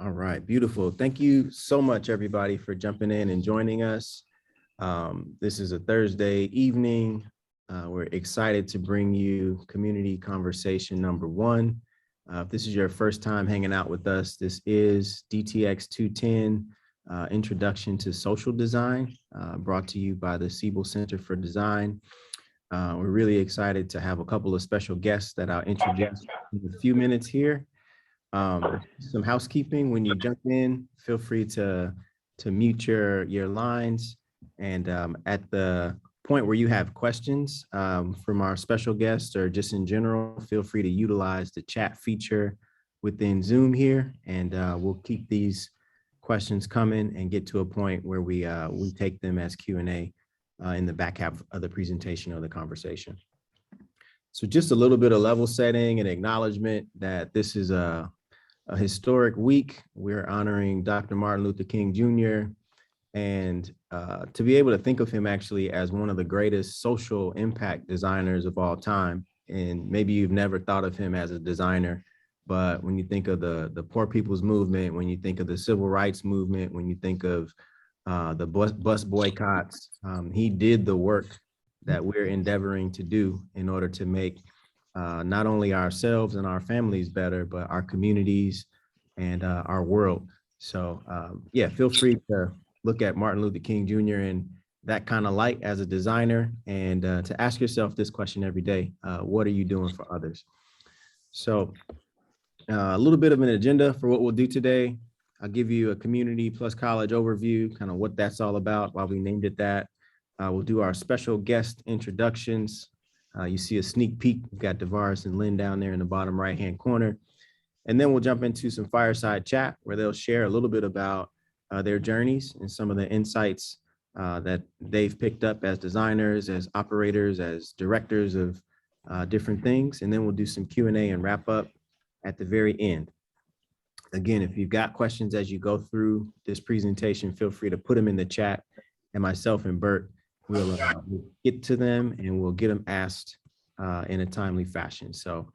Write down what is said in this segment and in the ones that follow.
All right, beautiful. Thank you so much, everybody, for jumping in and joining us. This is a Thursday evening. We're excited to bring you community conversation number one. If this is your first time hanging out with us, this is DTX 210, Introduction to Social Design, brought to you by the Siebel Center for Design. We're really excited to have a couple of special guests that I'll introduce in a few minutes here. Some housekeeping: when you jump in, feel free to mute your lines, and at the point where you have questions from our special guests or just in general, feel free to utilize the chat feature within Zoom here, and we'll keep these questions coming and get to a point where we take them as Q&A in the back half of the presentation or the conversation. So just a little bit of level setting and acknowledgement that this is a historic week. We're honoring Dr. Martin Luther King Jr. And to be able to think of him actually as one of the greatest social impact designers of all time. And maybe you've never thought of him as a designer, but when you think of the poor people's movement, when you think of the civil rights movement, when you think of the bus boycotts, he did the work that we're endeavoring to do in order to make not only ourselves and our families better, but our communities and our world. So yeah, feel free to look at Martin Luther King Jr. in that kind of light as a designer, and to ask yourself this question every day: what are you doing for others? So a little bit of an agenda for what we'll do today. I'll give you a community plus college overview, kind of what that's all about, why we named it that. We'll do our special guest introductions. You see a sneak peek. We've got Devaris and Lynn down there in the bottom right-hand corner. And then we'll jump into some fireside chat where they'll share a little bit about their journeys and some of the insights that they've picked up as designers, as operators, as directors of different things. And then we'll do some Q&A and wrap up at the very end. Again, if you've got questions as you go through this presentation, feel free to put them in the chat, and myself and Bert will get to them and we'll get them asked in a timely fashion. So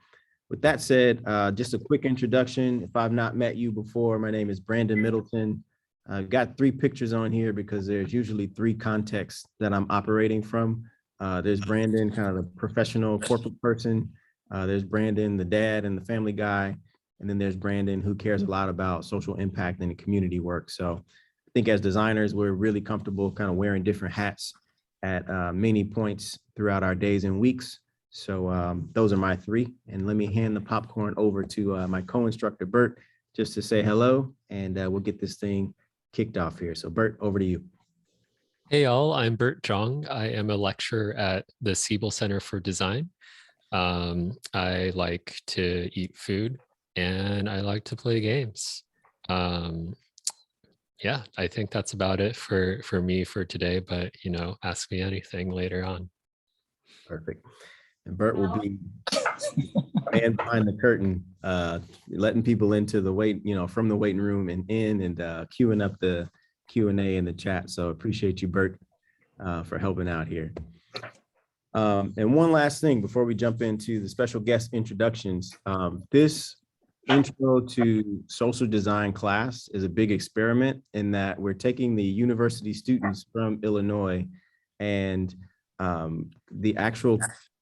with that said, just a quick introduction. If I've not met you before, my name is Brandon Middleton. I've got 3 pictures on here because there's usually 3 contexts that I'm operating from. There's Brandon, kind of the professional corporate person. There's Brandon, the dad and the family guy. And then there's Brandon, who cares a lot about social impact and community work. So I think as designers, we're really comfortable kind of wearing different hats at many points throughout our days and weeks. So those are my 3. And let me hand the popcorn over to my co-instructor, Bert, just to say hello, and we'll get this thing kicked off here. So Bert, over to you. Hey all, I'm Bert Zhang. I am a lecturer at the Siebel Center for Design. I like to eat food and I like to play games. Yeah, I think that's about it for me for today, but you know, ask me anything later on. Perfect. And Bert will be man behind the curtain, letting people into the from the waiting room and in, and queuing up the Q&A in the chat. So appreciate you, Bert, for helping out here. And one last thing before we jump into the special guest introductions. This Intro to Social Design class is a big experiment in that we're taking the university students from Illinois and the actual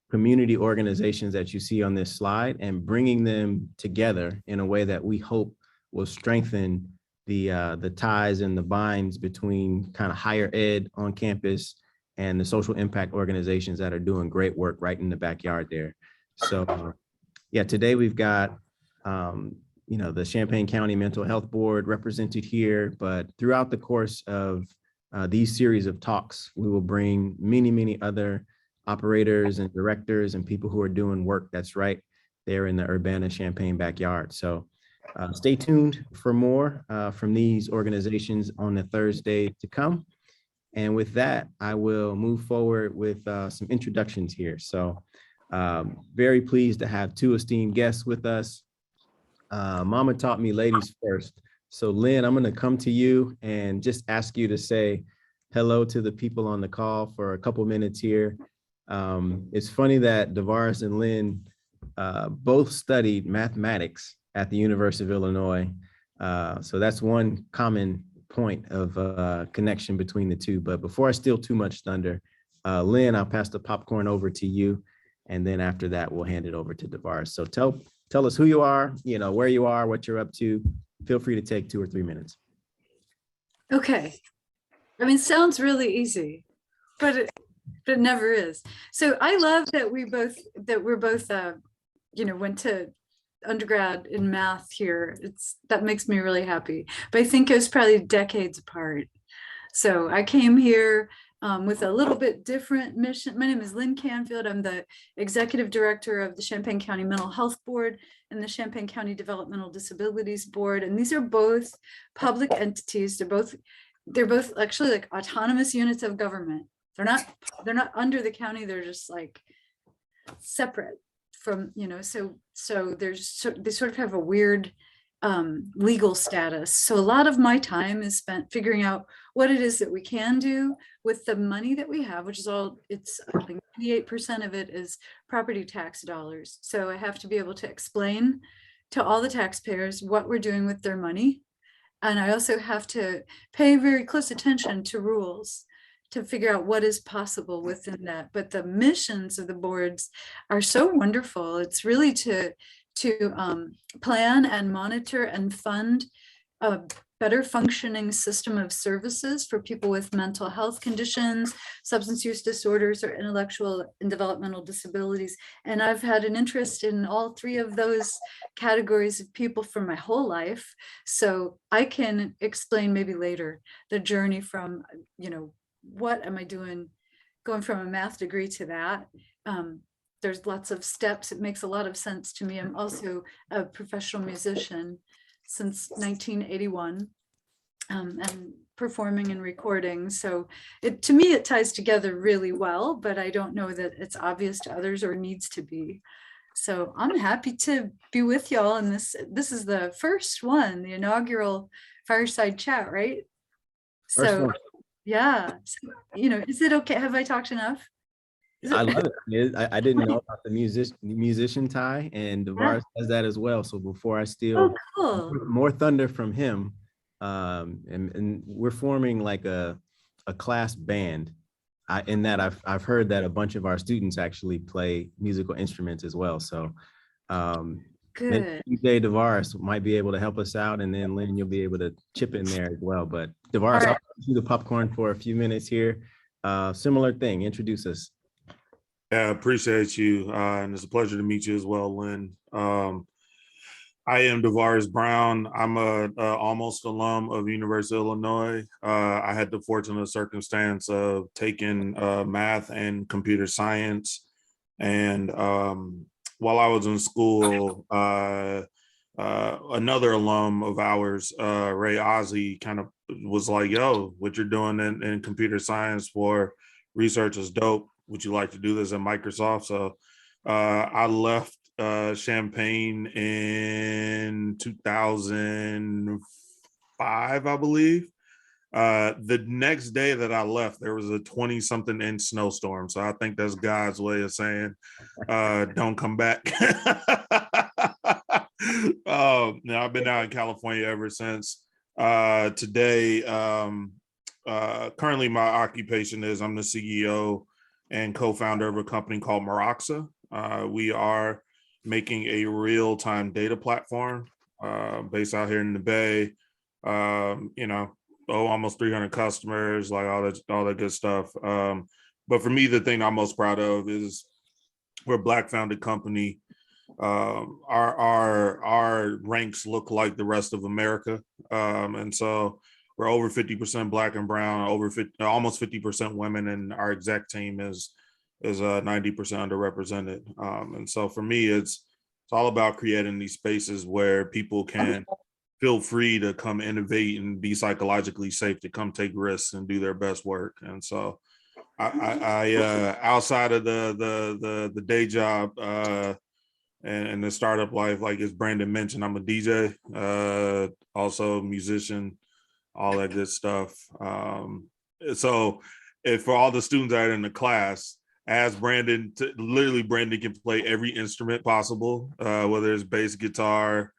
community organizations that you see on this slide and bringing them together in a way that we hope will strengthen the ties and the binds between kind of higher ed on campus and the social impact organizations that are doing great work right in the backyard there. So yeah, today we've got the Champaign County Mental Health Board represented here, but throughout the course of these series of talks, we will bring many other operators and directors and people who are doing work that's right there in the Urbana-Champaign backyard. So stay tuned for more from these organizations on the Thursday to come. And with that, I will move forward with some introductions here. So very pleased to have 2 esteemed guests with us. Mama taught me ladies first. So Lynn, I'm gonna come to you and just ask you to say hello to the people on the call for a couple minutes here. It's funny that Devaris and Lynn both studied mathematics at the University of Illinois. So that's one common point of connection between the two. But before I steal too much thunder, Lynn, I'll pass the popcorn over to you. And then after that, we'll hand it over to Devaris. So tell us who you are, where you are, what you're up to. Feel free to take 2 or 3 minutes. Okay. I mean, sounds really easy, but it never is. So I love that we're both went to undergrad in math here. That makes me really happy. But I think it was probably decades apart. So I came here with a little bit different mission. My name is Lynn Canfield. I'm the executive director of the Champaign County Mental Health Board and the Champaign County Developmental Disabilities Board. And these are both public entities. They're both actually like autonomous units of government. They're not under the county. They're just like separate from, so they sort of have a weird legal status. So a lot of my time is spent figuring out what it is that we can do with the money that we have, which is I think 98% of it is property tax dollars. So I have to be able to explain to all the taxpayers what we're doing with their money. And I also have to pay very close attention to rules to figure out what is possible within that. But the missions of the boards are so wonderful. It's really to plan and monitor and fund a better functioning system of services for people with mental health conditions, substance use disorders, or intellectual and developmental disabilities. And I've had an interest in all 3 of those categories of people for my whole life. So I can explain maybe later the journey from, what am I doing going from a math degree to that. There's lots of steps. It makes a lot of sense to me. I'm also a professional musician since 1981 and performing and recording. So to me, it ties together really well, but I don't know that it's obvious to others or needs to be. So I'm happy to be with y'all. And this is the first one, the inaugural Fireside Chat, right? So yeah, so, is it okay? Have I talked enough? I love it. I didn't know about the musician tie, and Devaris does that as well. So before I steal more thunder from him, and we're forming like a class band. In that I've heard that a bunch of our students actually play musical instruments as well. So good. DJ Devaris might be able to help us out, and then Lynn, you'll be able to chip in there as well. But Devaris, I'll do the popcorn for a few minutes here. Similar thing. Introduce us. Yeah, I appreciate you. And it's a pleasure to meet you as well, Lynn. I am Devaris Brown. I'm a almost alum of University of Illinois. I had the fortunate circumstance of taking math and computer science. And while I was in school, another alum of ours, Ray Ozzie, kind of was like, yo, what you're doing in computer science for research is dope. Would you like to do this at Microsoft? So I left Champaign in 2005, I believe. The next day that I left, there was a 20-something inch snowstorm. So I think that's God's way of saying, don't come back. Now I've been out in California ever since. Today, currently my occupation is I'm the CEO and co-founder of a company called Moroxa. We are making a real-time data platform based out here in the Bay. Almost 300 customers, like all that good stuff. But for me, the thing I'm most proud of is we're a Black-founded company. Our ranks look like the rest of America, and so we're over 50% Black and brown, almost 50% women, and our exec team is 90% underrepresented. And so for me, it's all about creating these spaces where people can feel free to come innovate and be psychologically safe to come take risks and do their best work. And so I outside of the day job and the startup life, like as Brandon mentioned, I'm a DJ, also a musician, all that good stuff. So if for all the students that are in the class, ask Brandon, literally Brandon can play every instrument possible, whether it's bass guitar,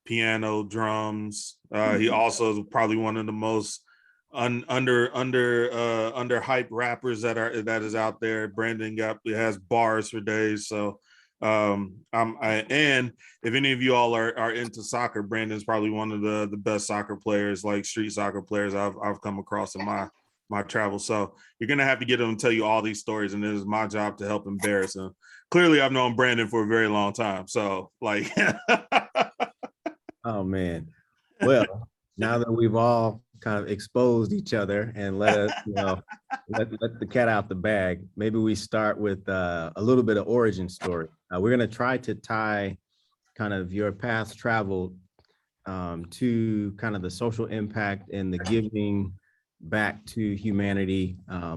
piano, drums. He also is probably one of the most under hype rappers that is out there. Brandon has bars for days. So and if any of you all are into soccer, Brandon's probably one of the best soccer players, like street soccer players I've come across in my travels. So you're gonna have to get him to tell you all these stories, and it is my job to help embarrass him. Clearly, I've known Brandon for a very long time. So like Oh man. Well, now that we've all kind of exposed each other and let us, let the cat out the bag, maybe we start with a little bit of origin story. We're going to try to tie kind of your past travel to kind of the social impact and the giving back to humanity,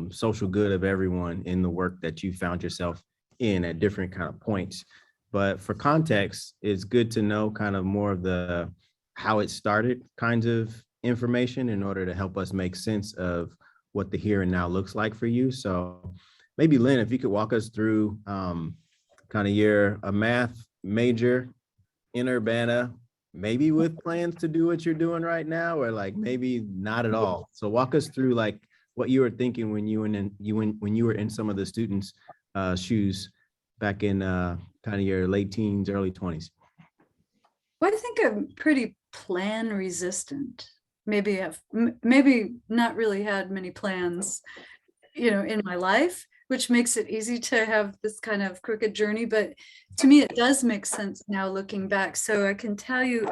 social good of everyone in the work that you found yourself in at different kind of points. But for context, it's good to know kind of more of the how it started kinds of information in order to help us make sense of what the here and now looks like for you. So maybe Lynn, if you could walk us through kind of a math major in Urbana, maybe with plans to do what you're doing right now, or like maybe not at all. So walk us through like what you were thinking when you were in some of the students' shoes back in kind of your late teens, early 20s. Well, I think I'm pretty plan resistant. Maybe not really had many plans, in my life, which makes it easy to have this kind of crooked journey. But to me, it does make sense now looking back. So I can tell you,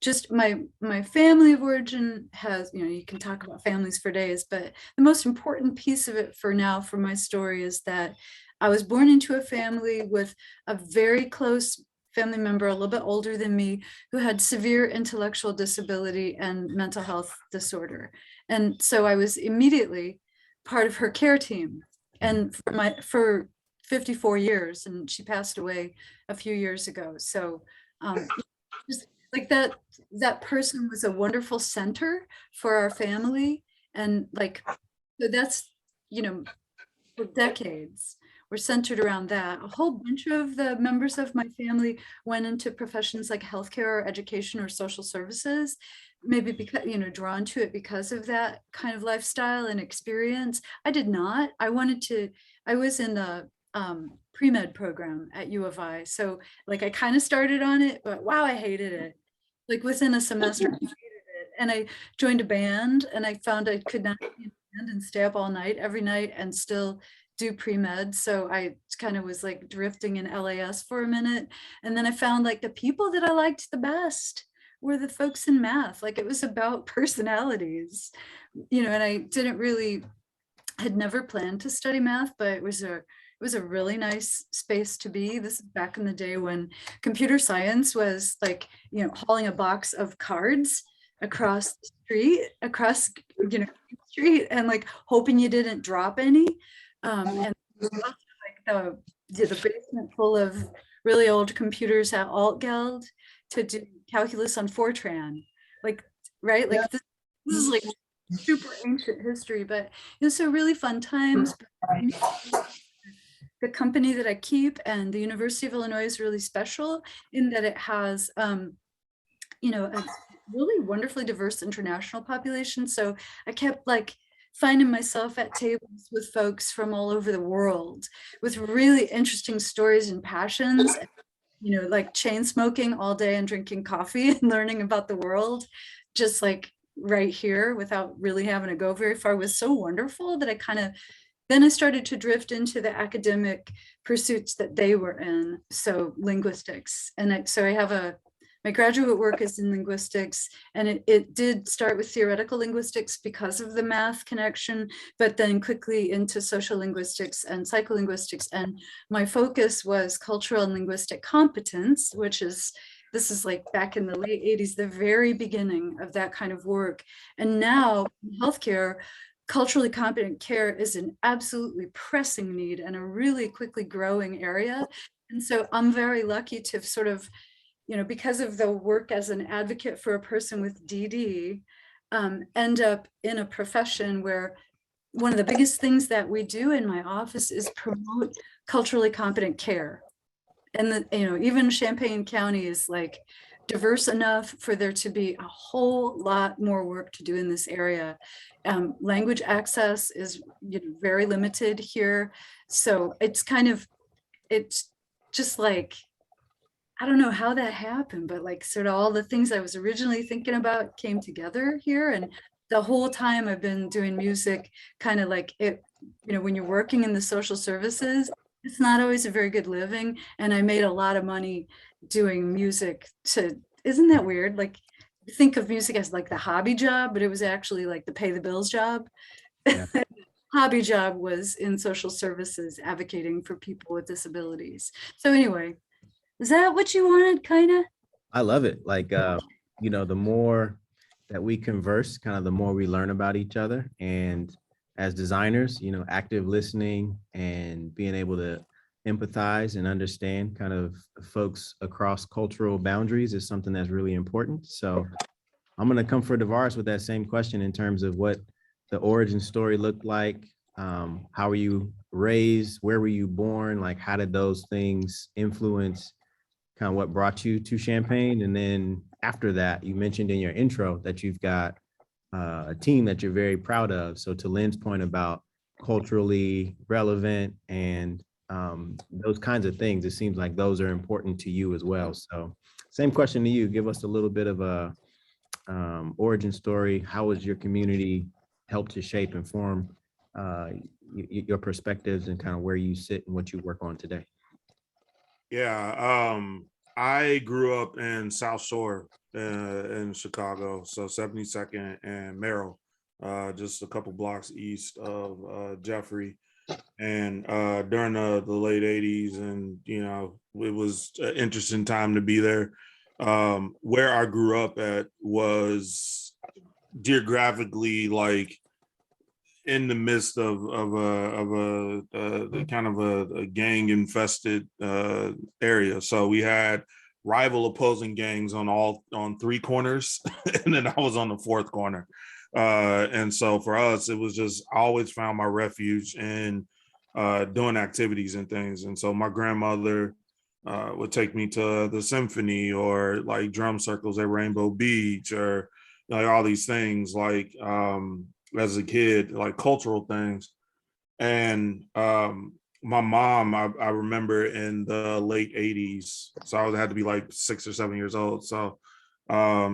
just my family of origin has, you can talk about families for days, but the most important piece of it for now, for my story, is that I was born into a family with a very close family member, a little bit older than me, who had severe intellectual disability and mental health disorder. And so I was immediately part of her care team. And for 54 years, and she passed away a few years ago. So just like that person was a wonderful center for our family. And like, so that's, for decades, we're centered around that. A whole bunch of the members of my family went into professions like healthcare or education or social services, maybe because, drawn to it because of that kind of lifestyle and experience. I did not. I was in the pre-med program at U of I. So like I kind of started on it, but wow, I hated it. Like within a semester, I hated it. And I joined a band and I found I could not be in a band and stay up all night every night and still do pre-med. So I kind of was like drifting in LAS for a minute. And then I found like the people that I liked the best were the folks in math. Like it was about personalities, and I had never planned to study math, but it was a really nice space to be. This is back in the day when computer science was like, hauling a box of cards across the street, and like hoping you didn't drop any. And like the basement full of really old computers at Altgeld to do calculus on Fortran, like, right? Like this is like super ancient history, but it was so really fun times. The company that I keep and the University of Illinois is really special in that it has, a really wonderfully diverse international population. So I kept like finding myself at tables with folks from all over the world with really interesting stories and passions, like chain smoking all day and drinking coffee and learning about the world, just like right here without really having to go very far, was so wonderful that then I started to drift into the academic pursuits that they were in. So linguistics. And so I have my graduate work is in linguistics, and it did start with theoretical linguistics because of the math connection, but then quickly into social linguistics and psycholinguistics. And my focus was cultural and linguistic competence, this is like back in the late 80s, the very beginning of that kind of work. And now in healthcare, culturally competent care is an absolutely pressing need and a really quickly growing area. And so I'm very lucky to sort of, because of the work as an advocate for a person with DD, end up in a profession where one of the biggest things that we do in my office is promote culturally competent care. And even Champaign County is like diverse enough for there to be a whole lot more work to do in this area. Language access is very limited here. So it's just like, I don't know how that happened, but like sort of all the things I was originally thinking about came together here. And the whole time I've been doing music, kind of like it, when you're working in the social services, it's not always a very good living. And I made a lot of money doing music isn't that weird? Like, think of music as like the hobby job, but it was actually like the pay the bills job. Yeah. Hobby job was in social services, advocating for people with disabilities. So anyway, is that what you wanted, kind of? I love it. Like, the more that we converse, kind of the more we learn about each other. And as designers, active listening and being able to empathize and understand kind of folks across cultural boundaries is something that's really important. So I'm going to come for Devaris with that same question in terms of what the origin story looked like. How were you raised? Where were you born? Like, how did those things influence kind of what brought you to Champaign? And then after that, you mentioned in your intro that you've got a team that you're very proud of. So to Lynn's point about culturally relevant and those kinds of things, it seems like those are important to you as well. So same question to you. Give us a little bit of a origin story. How has your community helped to shape and form your perspectives and kind of where you sit and what you work on today? Yeah, I grew up in South Shore in Chicago, so 72nd and Merrill, just a couple blocks east of Jeffrey. And during the late 80s, and it was an interesting time to be there. Where I grew up at was geographically like in the midst of a kind of a gang infested area. So we had rival opposing gangs on three corners, and then I was on the fourth corner. And so for us, it was just, I always found my refuge in doing activities and things. And so my grandmother would take me to the symphony or like drum circles at Rainbow Beach or like all these things like as a kid, like cultural things. And my mom, I remember in the late 80s, so I had to be like 6 or 7 years old. So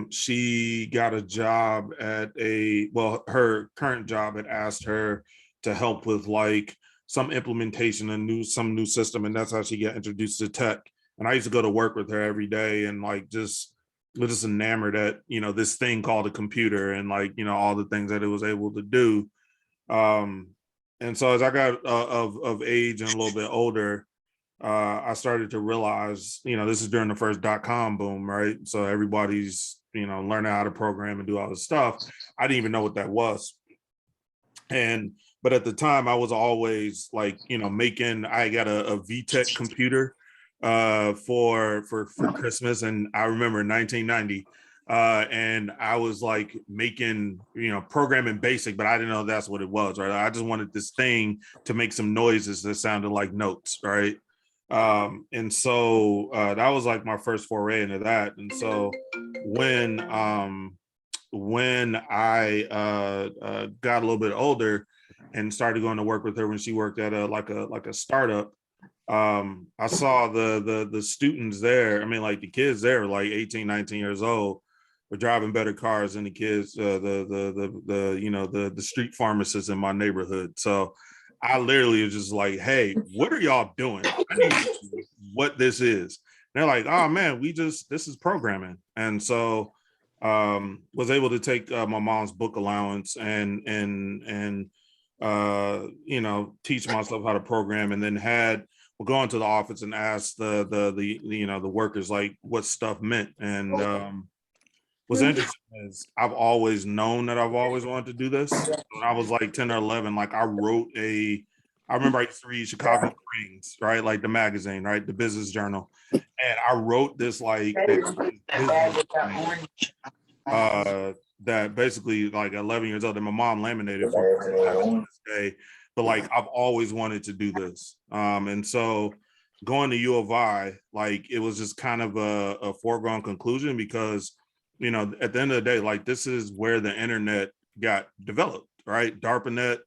she got a job at her current job had asked her to help with like some implementation and some new system. And that's how she got introduced to tech. And I used to go to work with her every day and like was just enamored at, this thing called a computer and like, all the things that it was able to do. And so as I got of age and a little bit older, I started to realize, this is during the first .com boom, right? So everybody's, learning how to program and do all this stuff. I didn't even know what that was. But at the time I was always like, I got a VTech computer for Christmas. And I remember 1990, and I was like making, programming BASIC, but I didn't know that's what it was, right? I just wanted this thing to make some noises that sounded like notes, right? And so that was like my first foray into that. And so when I got a little bit older and started going to work with her when she worked at a startup, I saw the students there. I mean, like the kids there were like 18, 19 years old, were driving better cars than the kids, the street pharmacists in my neighborhood. So I literally was just like, hey, what are y'all doing? I need to know what this is. And they're like, oh man, this is programming. And so was able to take my mom's book allowance and teach myself how to program, and then we'll go into the office and ask the workers like what stuff meant. And what's interesting is I've always known that I've always wanted to do this. When I was like 10 or 11, like I remember I used to read Chicago Cranes, right? Like the magazine, right? The Business Journal. And I wrote this like that basically like 11 years old, and my mom laminated for me on this day. But like I've always wanted to do this. And so going to U of I, like it was just kind of a foregone conclusion because, you know, at the end of the day, like this is where the internet got developed, right? DARPANET,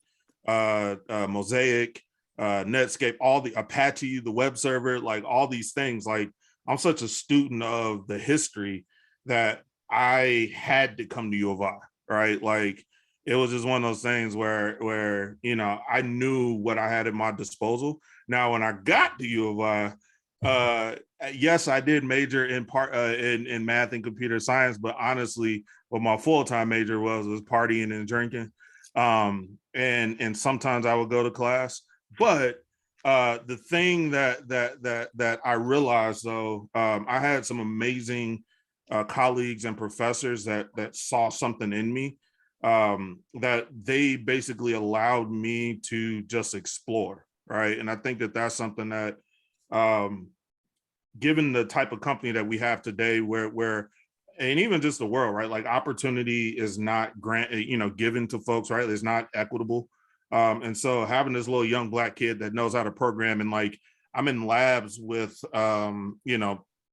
Mosaic, Netscape, all the Apache, the web server, like all these things. Like I'm such a student of the history that I had to come to U of I, right? Like it was just one of those things where you know, I knew what I had at my disposal. Now, when I got to U of I, yes, I did major in part in math and computer science, but honestly, what my full-time major was partying and drinking. And sometimes I would go to class. But the thing that I realized though, I had some amazing colleagues and professors that saw something in me, that they basically allowed me to just explore, right? And I think that that's something that, given the type of company that we have today, where and even just the world, right? Like opportunity is not given to folks, right? It's not equitable. And so having this little young Black kid that knows how to program, and like I'm in labs with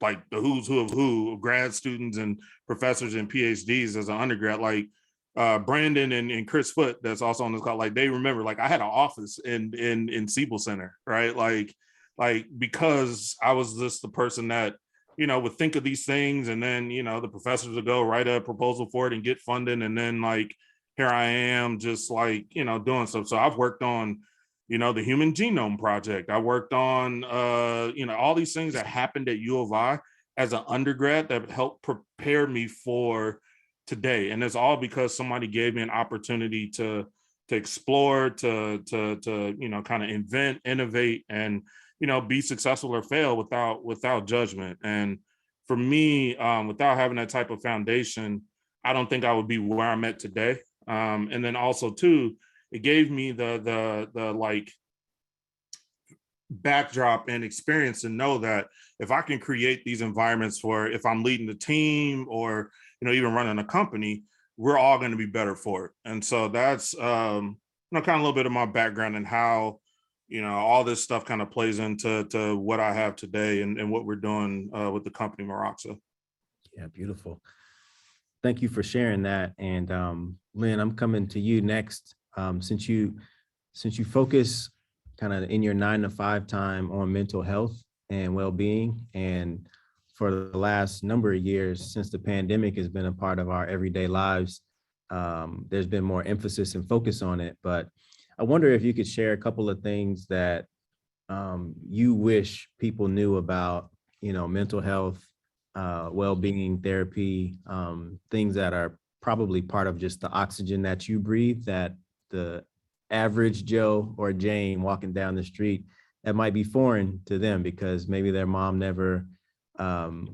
like the who's who of who of grad students and professors and PhDs as an undergrad, like Brandon and Chris Foote, that's also on this call, like they remember, like I had an office in Siebel Center, right? Like because I was just the person that, you know, would think of these things, and then, you know, the professors would go write a proposal for it and get funding, and then like here I am just like, you know, doing stuff. So I've worked on, you know, the Human Genome Project. I worked on all these things that happened at U of I as an undergrad that helped prepare me for today. And it's all because somebody gave me an opportunity to explore, to kind of invent, innovate, and, you know, be successful or fail without judgment. And for me, without having that type of foundation, I don't think I would be where I'm at today. And then also too, it gave me the like backdrop and experience to know that if I can create these environments for, if I'm leading the team or, you know, even running a company, we're all going to be better for it. And so that's, kind of a little bit of my background and how, you know, all this stuff kind of plays into what I have today and what we're doing with the company Meraxa. Yeah, beautiful. Thank you for sharing that. And Lynn, I'm coming to you next. Since you focus kind of in your 9-to-5 time on mental health and well-being, and for the last number of years since the pandemic has been a part of our everyday lives, there's been more emphasis and focus on it. But I wonder if you could share a couple of things that you wish people knew about, you know, mental health, well-being, therapy, things that are probably part of just the oxygen that you breathe, that the average Joe or Jane walking down the street, that might be foreign to them because maybe their mom never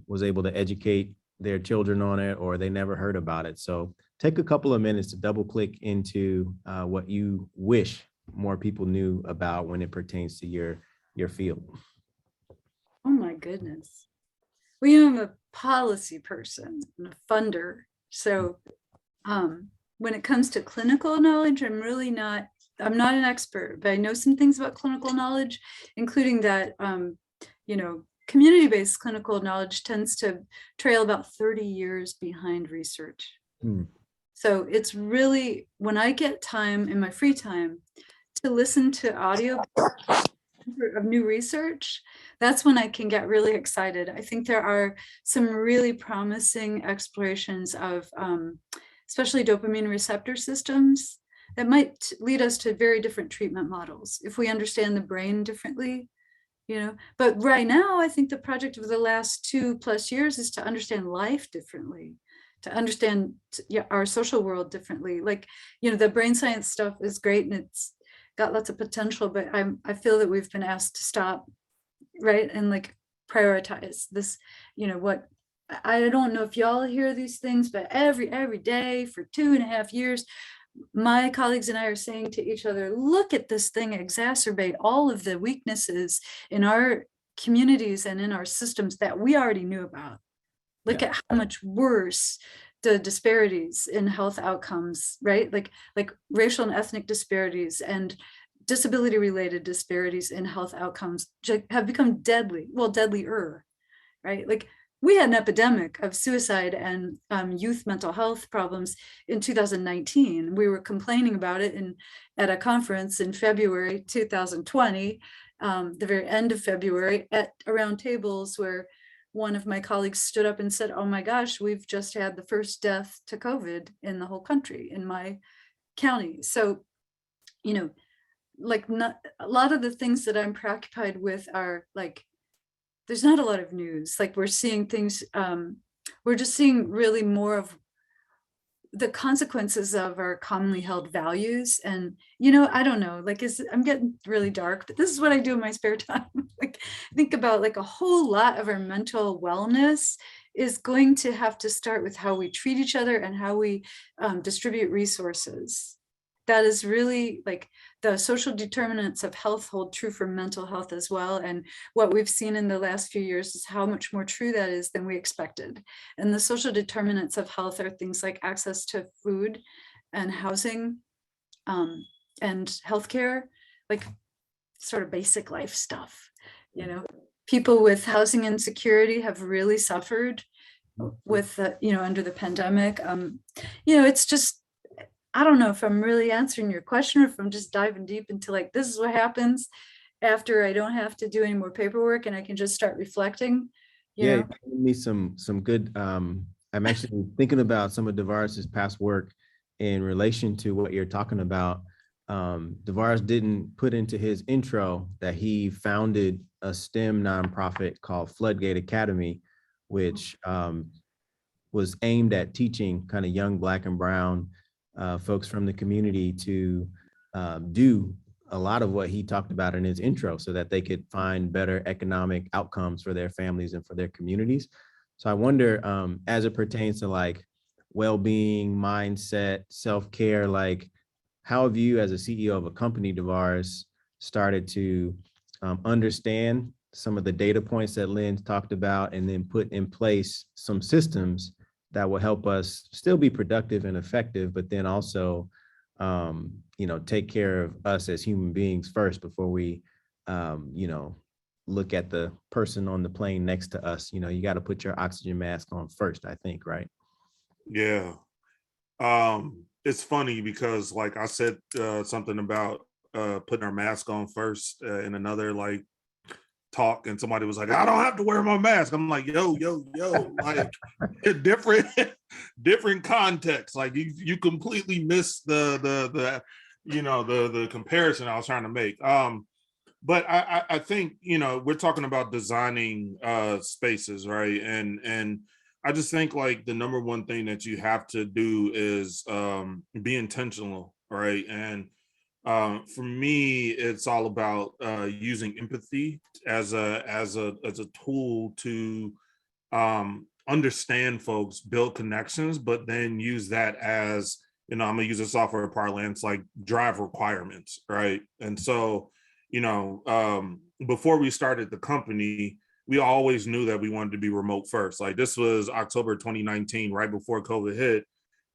was able to educate their children on it, or they never heard about it. So take a couple of minutes to double click into what you wish more people knew about when it pertains to your field. Oh my goodness. Well, you know, I'm a policy person and a funder. So when it comes to clinical knowledge, I'm not an expert, but I know some things about clinical knowledge, including that, community-based clinical knowledge tends to trail about 30 years behind research. So it's really, when I get time in my free time to listen to audio of new research, that's when I can get really excited. I think there are some really promising explorations of especially dopamine receptor systems that might lead us to very different treatment models if we understand the brain differently, you know. But right now, I think the project of the last 2+ years is to understand life differently, to understand our social world differently. Like, you know, the brain science stuff is great and it's got lots of potential, but I feel that we've been asked to stop, right, and like prioritize this, you know, what I don't know if y'all hear these things, but every day for 2.5 years, my colleagues and I are saying to each other, look at this thing exacerbate all of the weaknesses in our communities and in our systems that we already knew about. Look at how much worse the disparities in health outcomes, right? Like racial and ethnic disparities and disability-related disparities in health outcomes have become deadly, well, deadlier, right? Like we had an epidemic of suicide and youth mental health problems in 2019. We were complaining about it at a conference in February 2020, the very end of February, at around tables where one of my colleagues stood up and said, "Oh my gosh, we've just had the first death to COVID in the whole country, in my county." So, you know, like not a lot of the things that I'm preoccupied with are like, there's not a lot of news. Like we're seeing things, we're just seeing really more of the consequences of our commonly held values. And, you know, I don't know, like I'm getting really dark, but this is what I do in my spare time. Like think about like a whole lot of our mental wellness is going to have to start with how we treat each other and how we distribute resources. That is really like the social determinants of health hold true for mental health as well. And what we've seen in the last few years is how much more true that is than we expected. And the social determinants of health are things like access to food and housing and healthcare, like sort of basic life stuff. You know, people with housing insecurity have really suffered with the, you know, under the pandemic. You know, it's just, I don't know if I'm really answering your question or if I'm just diving deep into like, this is what happens after I don't have to do any more paperwork and I can just start reflecting. Yeah, You know? you gave me some good, I'm actually thinking about some of Devaris's past work in relation to what you're talking about. Devaris didn't put into his intro that he founded a STEM nonprofit called Floodgate Academy, which was aimed at teaching kind of young Black and Brown folks from the community to do a lot of what he talked about in his intro so that they could find better economic outcomes for their families and for their communities. So I wonder, as it pertains to like well-being, mindset, self-care, like how have you as a CEO of a company, Devaris, started to understand some of the data points that Lynn talked about and then put in place some systems that will help us still be productive and effective, but then also, you know, take care of us as human beings first before we, you know, look at the person on the plane next to us. You know, you got to put your oxygen mask on first, I think, right? Yeah. It's funny because like I said something about putting our mask on first in another like talk, and somebody was like, "I don't have to wear my mask." I'm like, yo, like different context. Like you completely missed the you know the comparison I was trying to make. But I think, you know, we're talking about designing spaces, right? And I just think like the number one thing that you have to do is be intentional, right? And for me, it's all about using empathy as a tool to understand folks, build connections, but then use that as, you know, I'm gonna use a software parlance like drive requirements, right? And so, you know, before we started the company, we always knew that we wanted to be remote first. Like this was October 2019, right before COVID hit.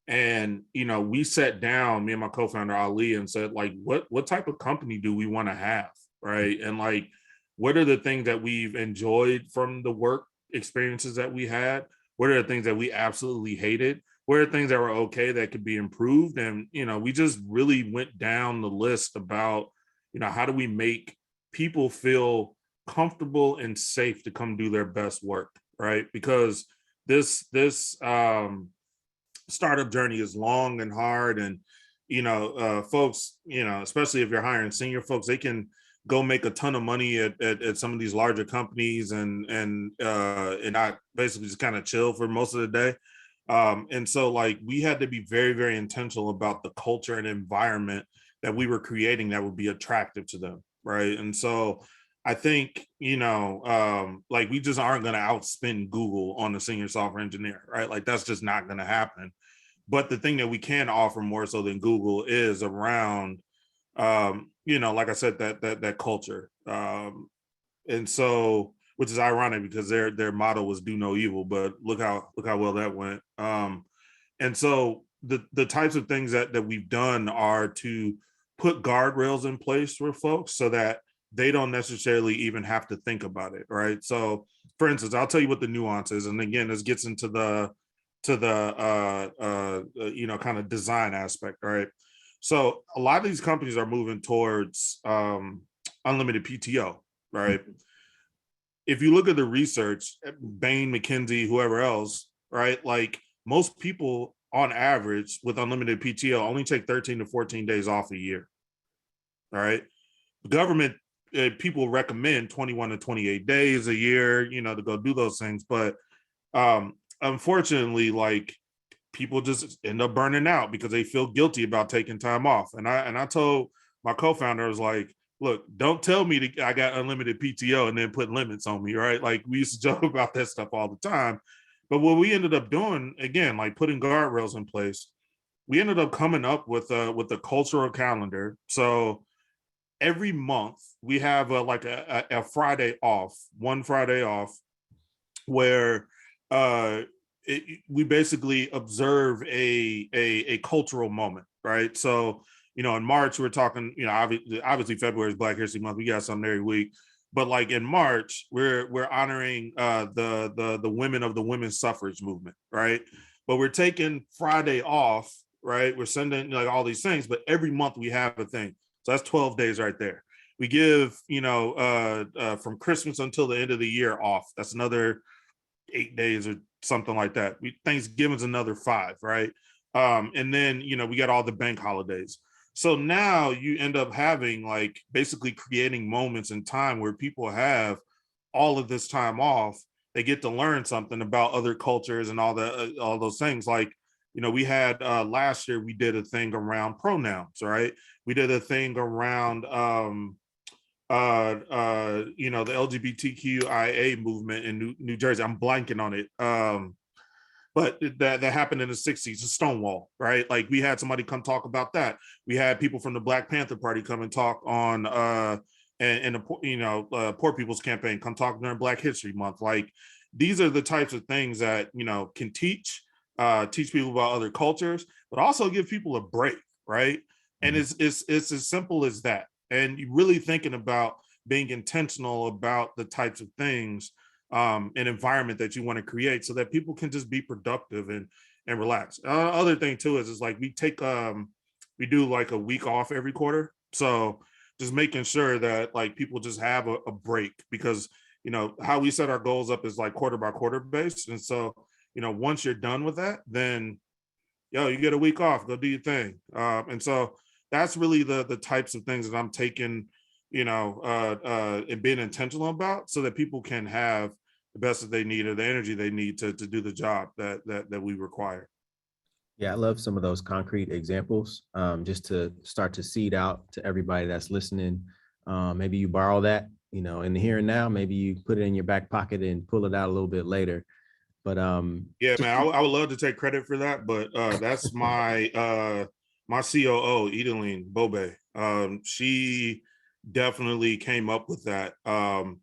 And, you know, we sat down, me and my co-founder Ali, and said, like, what type of company do we want to have, right? And like, what are the things that we've enjoyed from the work experiences that we had? What are the things that we absolutely hated? What are the things that were okay that could be improved? And, you know, we just really went down the list about, you know, how do we make people feel comfortable and safe to come do their best work, right? Because this startup journey is long and hard, and you know, folks, you know, especially if you're hiring senior folks, they can go make a ton of money at some of these larger companies and not basically just kind of chill for most of the day. And so like we had to be very, very intentional about the culture and environment that we were creating that would be attractive to them, right? And so I think, you know, like we just aren't going to outspend Google on the senior software engineer, right? Like that's just not going to happen. But the thing that we can offer more so than Google is around, you know, like I said, that culture. And so, which is ironic because their motto was "Do no evil," but look how well that went. And so the types of things that we've done are to put guardrails in place for folks so that they don't necessarily even have to think about it, right? So for instance, I'll tell you what the nuance is. And again, this gets into the kind of design aspect, right? So a lot of these companies are moving towards unlimited PTO, right? If you look at the research, Bain, McKinsey, whoever else, right? Like most people on average with unlimited PTO only take 13 to 14 days off a year, all right? The government, people recommend 21 to 28 days a year, to go do those things. But unfortunately, like people just end up burning out because they feel guilty about taking time off. And I told my co-founder, I was like, look, don't tell me I got unlimited PTO and then put limits on me, right? Like we used to joke about that stuff all the time. But what we ended up doing, again, like putting guardrails in place, we ended up coming up with a cultural calendar. So every month we have a Friday off, one Friday off, where we basically observe a cultural moment, right? So in March, we're talking, obviously February is Black History Month. We got something every week. But like in March, we're honoring the women of the women's suffrage movement, right? But we're taking Friday off, right? We're sending like all these things, but every month we have a thing. So that's 12 days right there. We give, from Christmas until the end of the year off. That's another 8 days or something like that. Thanksgiving's another 5, right? And then, we got all the bank holidays. So now you end up having like basically creating moments in time where people have all of this time off. They get to learn something about other cultures and all those things. Like, we had last year, we did a thing around pronouns, right? We did a thing around, the LGBTQIA movement in New Jersey. I'm blanking on it. But that happened in the 60s, Stonewall, right? Like we had somebody come talk about that. We had people from the Black Panther Party come and talk on Poor People's Campaign, come talk during Black History Month. Like these are the types of things that can teach people about other cultures, but also give people a break, right? And it's as simple as that. And you really thinking about being intentional about the types of things, an environment that you want to create so that people can just be productive and relax. Other thing too is like we do like a week off every quarter. So just making sure that like people just have a break, because how we set our goals up is like quarter by quarter based. And so, once you're done with that, then you get a week off, go do your thing. And so that's really the types of things that I'm taking, and being intentional about so that people can have the best that they need or the energy they need to do the job that we require. Yeah, I love some of those concrete examples, just to start to seed out to everybody that's listening. Maybe you borrow that, in the here and now, maybe you put it in your back pocket and pull it out a little bit later. But yeah, man, I would love to take credit for that, but that's my my COO, Edeline Bobe. She definitely came up with that. And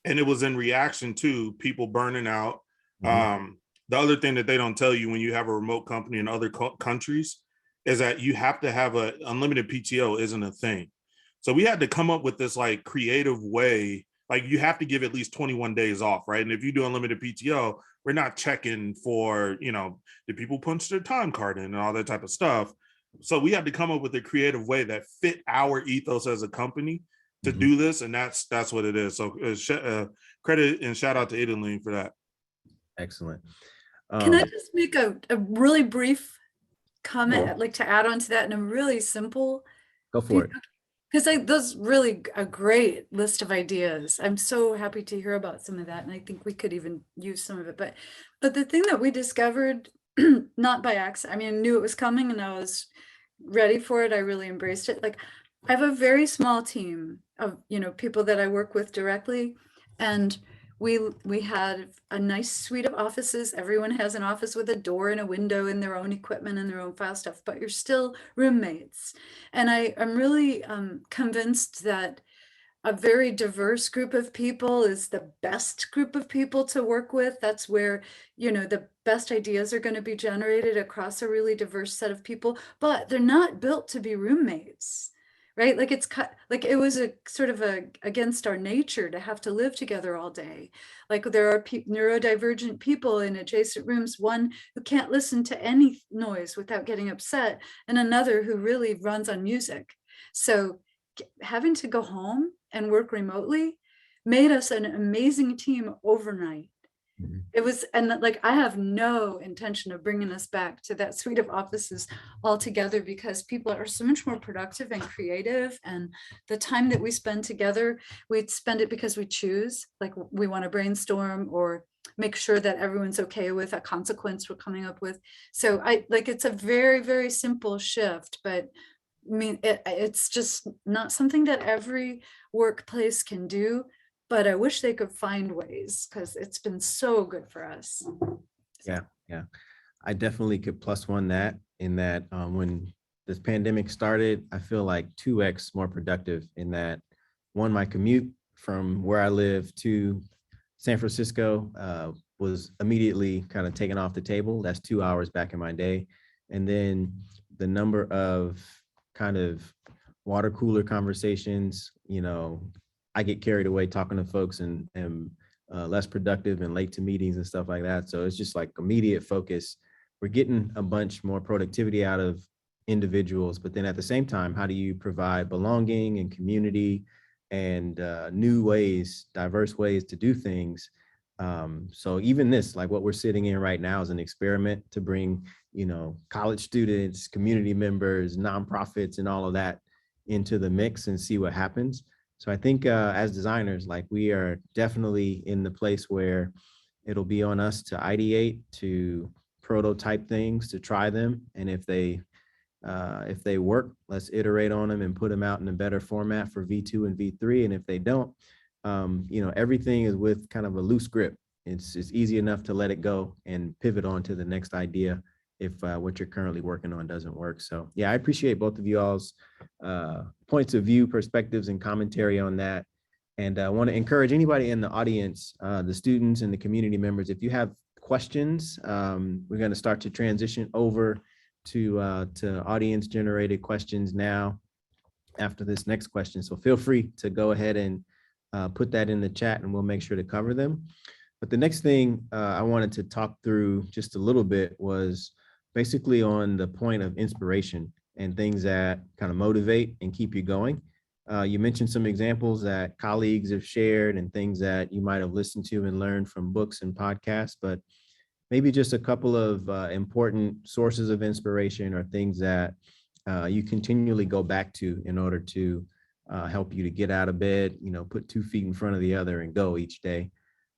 it was in reaction to people burning out. The other thing that they don't tell you when you have a remote company in other countries is that you have to have unlimited PTO isn't a thing. So we had to come up with this like creative way, like you have to give at least 21 days off, right? And if you do unlimited PTO, we're not checking for, did people punch their time card in and all that type of stuff. So we had to come up with a creative way that fit our ethos as a company to do this. And that's what it is. So credit and shout out to Edeline for that. Excellent. Can I just make a really brief comment? I'd like to add on to that in a really simple. Go for it. Because those really a great list of ideas. I'm so happy to hear about some of that, and I think we could even use some of it. But the thing that we discovered, not by accident, I mean, I knew it was coming and I was ready for it. I really embraced it. Like I have a very small team of people that I work with directly, and we had a nice suite of offices. Everyone has an office with a door and a window and their own equipment and their own file stuff, but you're still roommates. And I'm really convinced that a very diverse group of people is the best group of people to work with. That's where, the best ideas are going to be generated across a really diverse set of people, but they're not built to be roommates. right? Like like it was a sort of against our nature to have to live together all day. Like there are neurodivergent people in adjacent rooms, one who can't listen to any noise without getting upset, and another who really runs on music. So having to go home and work remotely made us an amazing team overnight. Mhm. It was, and like, I have no intention of bringing us back to that suite of offices altogether, because people are so much more productive and creative. And the time that we spend together, we spend it because we choose, like we want to brainstorm or make sure that everyone's okay with a consequence we're coming up with. So it's a very, very simple shift, but I mean, it's just not something that every workplace can do, but I wish they could find ways, because it's been so good for us. Yeah, yeah. I definitely could plus one that in that when this pandemic started, I feel like 2x more productive in that one, my commute from where I live to San Francisco was immediately kind of taken off the table. That's 2 hours back in my day. And then the number of kind of water cooler conversations, I get carried away talking to folks and am less productive and late to meetings and stuff like that. So it's just like immediate focus. We're getting a bunch more productivity out of individuals, but then at the same time, how do you provide belonging and community and new ways, diverse ways to do things? So even this, like what we're sitting in right now, is an experiment to bring, college students, community members, nonprofits, and all of that into the mix and see what happens. So I think as designers, like we are definitely in the place where it'll be on us to ideate, to prototype things, to try them, and if they work, let's iterate on them and put them out in a better format for V2 and V3. And if they don't, everything is with kind of a loose grip. It's easy enough to let it go and pivot on to the next idea if what you're currently working on doesn't work. So yeah, I appreciate both of you all's points of view, perspectives, and commentary on that. And I want to encourage anybody in the audience, the students and the community members, if you have questions, we're going to start to transition over to audience generated questions now after this next question. So feel free to go ahead and put that in the chat and we'll make sure to cover them. But the next thing I wanted to talk through just a little bit was basically on the point of inspiration and things that kind of motivate and keep you going. You mentioned some examples that colleagues have shared and things that you might have listened to and learned from books and podcasts, but maybe just a couple of important sources of inspiration or things that you continually go back to in order to help you to get out of bed, put 2 feet in front of the other and go each day.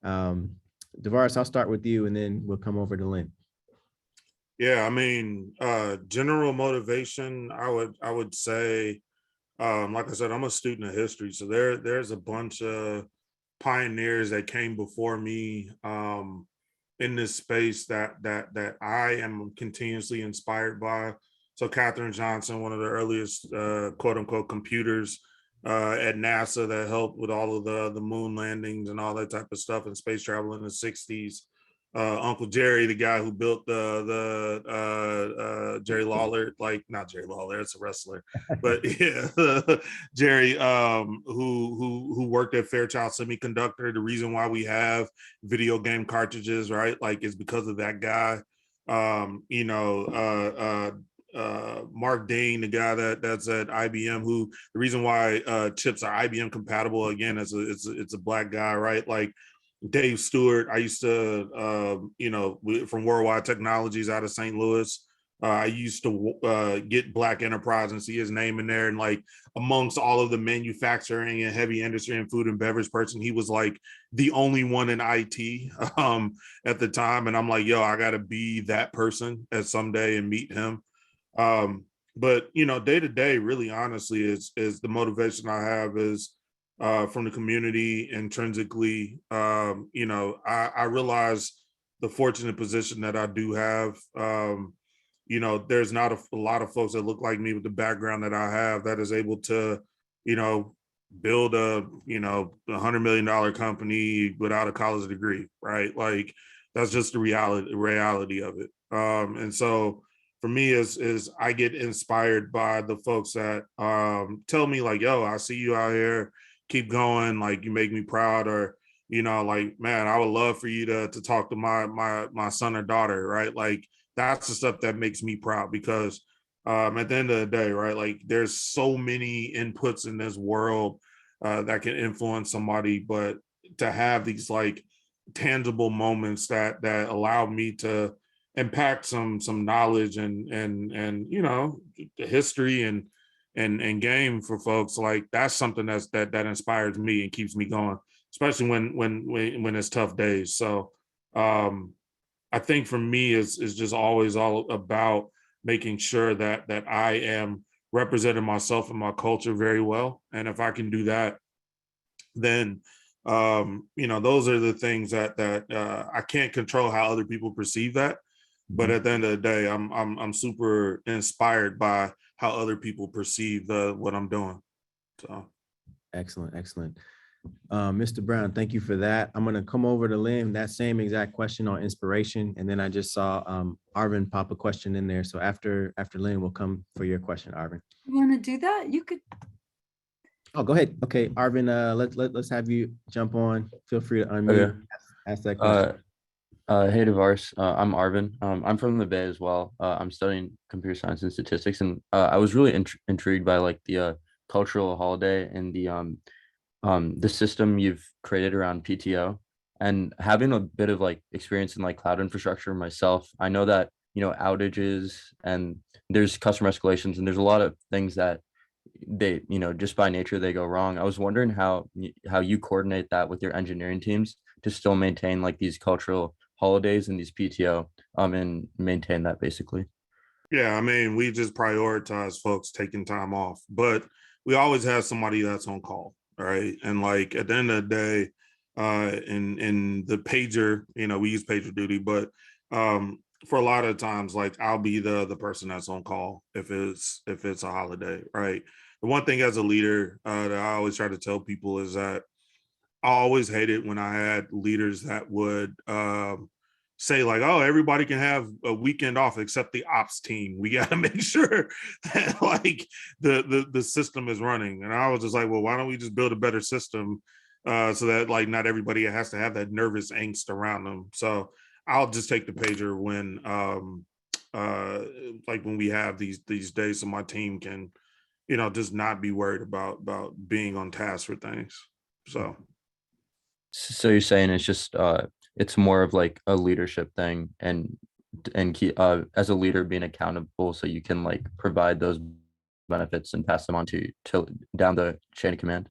Devaris, I'll start with you and then we'll come over to Lynn. Yeah, I mean, general motivation, I would say, like I said, I'm a student of history. So there's a bunch of pioneers that came before me in this space that I am continuously inspired by. So Katherine Johnson, one of the earliest quote unquote computers at NASA that helped with all of the moon landings and all that type of stuff and space travel in the 60s. Uncle Jerry, the guy who built the Jerry Lawler, like not Jerry Lawler, it's a wrestler, but yeah, Jerry, who worked at Fairchild Semiconductor. The reason why we have video game cartridges, right, like is because of that guy. Mark Dane, the guy that's at IBM, who the reason why chips are IBM compatible again, it's a black guy, right? Like Dave Stewart, I used to, from Worldwide Technologies out of St. Louis, I used to get Black Enterprise and see his name in there. And like amongst all of the manufacturing and heavy industry and food and beverage person, he was like the only one in IT at the time. And I'm like, yo, I got to be that person at someday and meet him. But, day to day, really, honestly, is the motivation I have is from the community intrinsically. I realize the fortunate position that I do have. There's not a lot of folks that look like me with the background that I have that is able to, build a $100 million company without a college degree, right? Like that's just the reality of it. And so for me is I get inspired by the folks that tell me like, yo, I see you out here, keep going, like you make me proud, or like, man, I would love for you to talk to my son or daughter, right? Like that's the stuff that makes me proud, because at the end of the day, right, like there's so many inputs in this world that can influence somebody, but to have these like tangible moments that allow me to impact some knowledge and the history and game for folks, like that's something that inspires me and keeps me going, especially when it's tough days. So I think for me is just always all about making sure that I am representing myself and my culture very well, and if I can do that, then those are the things that I can't control how other people perceive that, but at the end of the day, I'm super inspired by how other people perceive what I'm doing. So Excellent. Mr. Brown, thank you for that. I'm going to come over to Lynn, that same exact question on inspiration. And then I just saw Arvin pop a question in there. So after Lynn, we'll come for your question, Arvin. You want to do that? You could. Oh, go ahead. Okay, Arvin, let's have you jump on. Feel free to unmute. Okay. Ask that question. Hey, Devaris. I'm Arvin. I'm from the Bay as well. I'm studying computer science and statistics, and I was really intrigued by like the cultural holiday and the system you've created around PTO, and having a bit of like experience in like cloud infrastructure myself. I know that outages and there's customer escalations and there's a lot of things that they just by nature they go wrong. I was wondering how you coordinate that with your engineering teams to still maintain like these cultural holidays and these PTO and maintain that basically. yeah, I mean, we just prioritize folks taking time off, but we always have somebody that's on call, right? And like at the end of the day, in the pager, we use pager duty, but for a lot of times, like I'll be the person that's on call if it's a holiday, right? The one thing as a leader that I always try to tell people is that I always hated when I had leaders that would say like, oh, everybody can have a weekend off except the ops team. We got to make sure that like the system is running. And I was just like, well, why don't we just build a better system so that like not everybody has to have that nervous angst around them. So I'll just take the pager when like when we have these days so my team can, just not be worried about being on task for things. So you're saying it's just it's more of like a leadership thing and keep as a leader being accountable so you can like provide those benefits and pass them on to down the chain of command.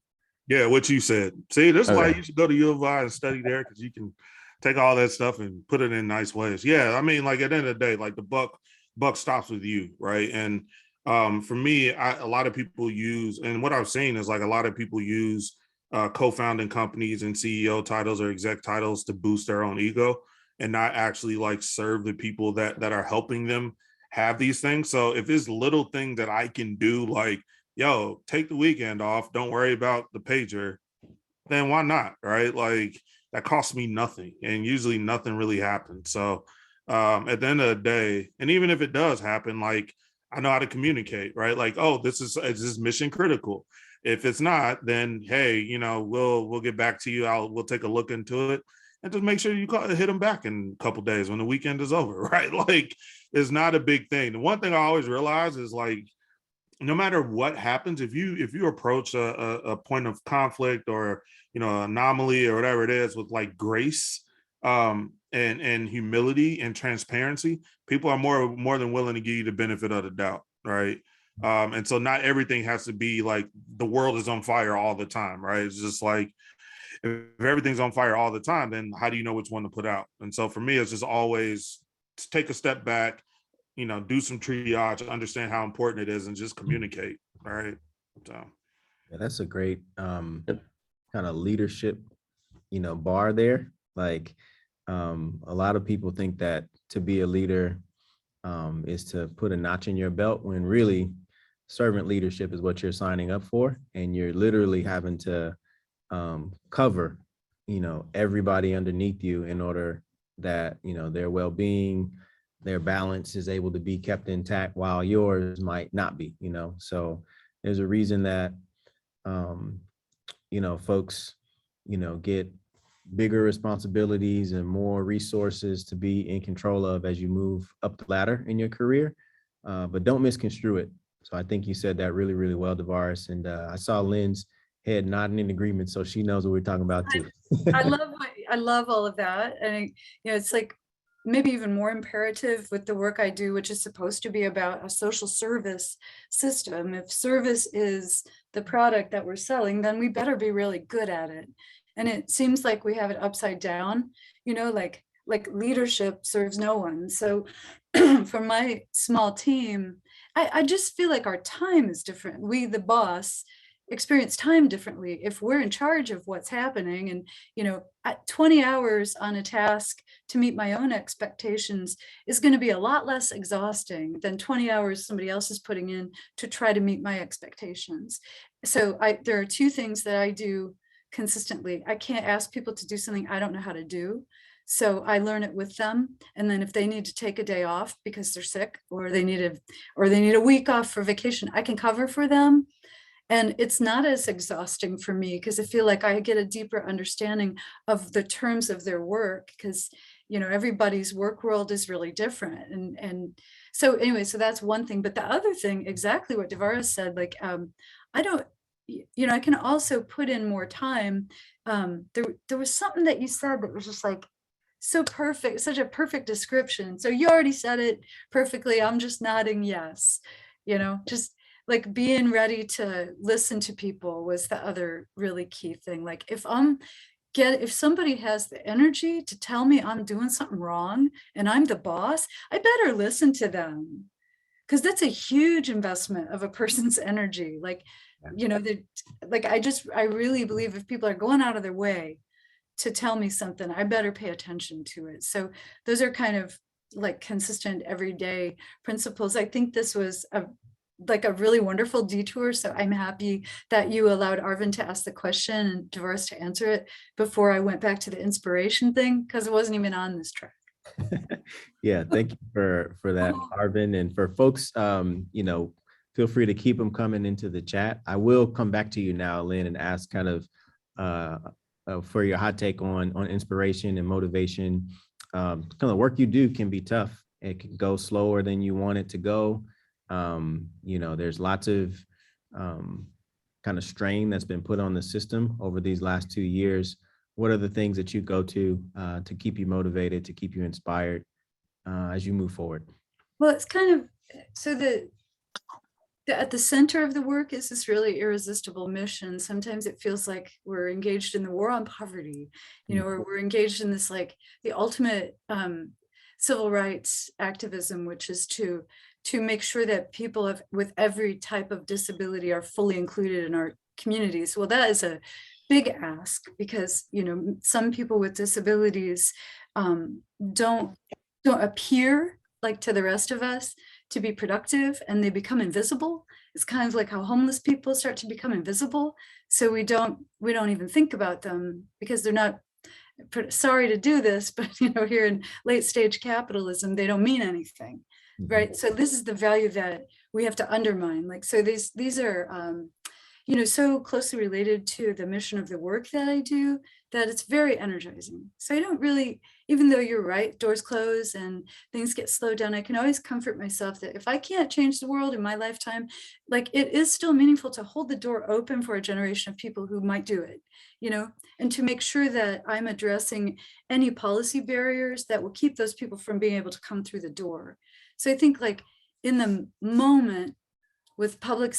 Yeah, what you said. See, this is why Okay. you should go to U of I and study there, because you can take all that stuff and put it in nice ways. Yeah, I mean, like at the end of the day, like the buck stops with you, right? And for me, a lot of people use, and what I've seen is like a lot of people use co-founding companies and CEO titles or exec titles to boost their own ego and not actually like serve the people that are helping them have these things. So if it's little thing that I can do, like, yo, take the weekend off, don't worry about the pager, then why not, right? Like that costs me nothing, and usually nothing really happens. So at the end of the day, and even if it does happen, like I know how to communicate, right? Like, oh, is this mission critical? If it's not, then hey, we'll get back to you. We'll take a look into it and just make sure you hit them back in a couple days when the weekend is over, right? Like it's not a big thing. The one thing I always realize is like, no matter what happens, if you approach a point of conflict or anomaly or whatever it is with like grace and humility and transparency, people are more than willing to give you the benefit of the doubt, right? And so not everything has to be like the world is on fire all the time, right? It's just like if everything's on fire all the time, then how do you know which one to put out? And so for me, it's just always take a step back, do some triage, understand how important it is, and just communicate. All right. So Yeah, that's a great kind of leadership, bar there. Like a lot of people think that to be a leader is to put a notch in your belt, when really servant leadership is what you're signing up for, and you're literally having to cover, everybody underneath you in order that, their well-being, their balance is able to be kept intact while yours might not be, so there's a reason that folks get bigger responsibilities and more resources to be in control of as you move up the ladder in your career, but don't misconstrue it. So I think you said that really, really well, Devaris, and I saw Lynn's head nodding in agreement, so she knows what we're talking about too. I love all of that, and it's like maybe even more imperative with the work I do, which is supposed to be about a social service system. If service is the product that we're selling, then we better be really good at it. And it seems like we have it upside down, like leadership serves no one. So for my small team, I just feel like our time is different. We, the boss, experience time differently. If we're in charge of what's happening and, at 20 hours on a task to meet my own expectations is going to be a lot less exhausting than 20 hours somebody else is putting in to try to meet my expectations. So there are two things that I do consistently. I can't ask people to do something I don't know how to do. So I learn it with them. And then if they need to take a day off because they're sick or they need a week off for vacation, I can cover for them. And it's not as exhausting for me because I feel like I get a deeper understanding of the terms of their work because, everybody's work world is really different. And so anyway, so that's one thing. But the other thing, exactly what Devaris said, like, I don't, I can also put in more time. There was something that you said that was just like, so perfect, such a perfect description. So you already said it perfectly. I'm just nodding yes, just like being ready to listen to people was the other really key thing. Like if somebody has the energy to tell me I'm doing something wrong and I'm the boss, I better listen to them because that's a huge investment of a person's energy. Like, I really believe if people are going out of their way to tell me something, I better pay attention to it. So those are kind of like consistent everyday principles. I think this was a really wonderful detour. So I'm happy that you allowed Arvin to ask the question and Devaris to answer it before I went back to the inspiration thing, because it wasn't even on this track. Yeah, thank you for that, Arvin. And for folks, feel free to keep them coming into the chat. I will come back to you now, Lynn, and ask kind of for your hot take on inspiration and motivation. Kind of work you do can be tough. It can go slower than you want it to go. There's lots of kind of strain that's been put on the system over these last 2 years. What are the things that you go to keep you motivated, to keep you inspired as you move forward? Well, it's kind of, so at the center of the work is this really irresistible mission. Sometimes it feels like we're engaged in the war on poverty, or we're engaged in this, like the ultimate civil rights activism, which is to make sure that people with every type of disability are fully included in our communities. Well, that is a big ask because, some people with disabilities don't appear like to the rest of us to be productive, and they become invisible. It's kind of like how homeless people start to become invisible. So we don't even think about them because they're not, sorry to do this, but here in late stage capitalism, they don't mean anything. Right. So this is the value that we have to undermine. Like, so these are, so closely related to the mission of the work that I do that it's very energizing. So I don't really, even though you're right, doors close and things get slowed down, I can always comfort myself that if I can't change the world in my lifetime, like it is still meaningful to hold the door open for a generation of people who might do it, and to make sure that I'm addressing any policy barriers that will keep those people from being able to come through the door. So I think like in the moment with public,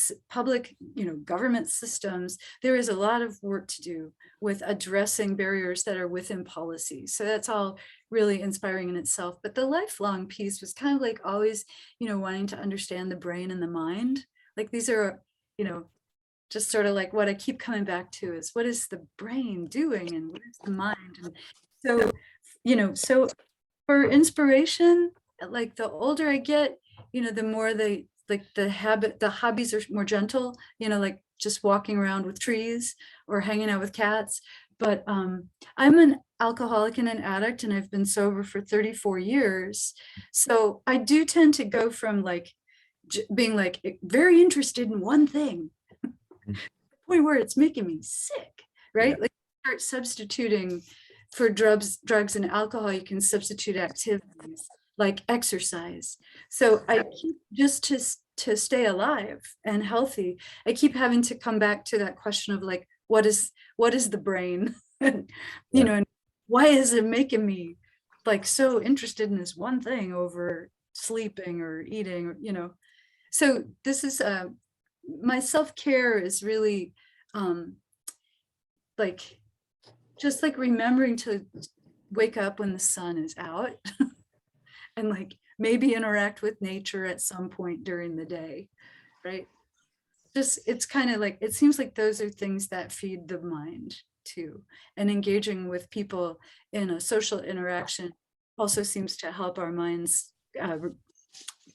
government systems, there is a lot of work to do with addressing barriers that are within policy. So that's all really inspiring in itself. But the lifelong piece was kind of like always, wanting to understand the brain and the mind. Like these are, just sort of like what I keep coming back to is what is the brain doing and what is the mind? And so, so for inspiration, like the older I get, the more the hobbies are more gentle, like just walking around with trees or hanging out with cats. but I'm an alcoholic and an addict, and I've been sober for 34 years. So I do tend to go from like being like very interested in one thing, the point where it's making me sick, right? Yeah. Like start substituting for drugs and alcohol. You can substitute activities like exercise. So I keep just to stay alive and healthy, I keep having to come back to that question of like, what is the brain? And, you know, and why is it making me like so interested in this one thing over sleeping or eating, or, you know? So this is my self-care is really like just like remembering to wake up when the sun is out and like maybe interact with nature at some point during the day, right? Just it's kind of like, it seems like those are things that feed the mind too, and engaging with people in a social interaction also seems to help our minds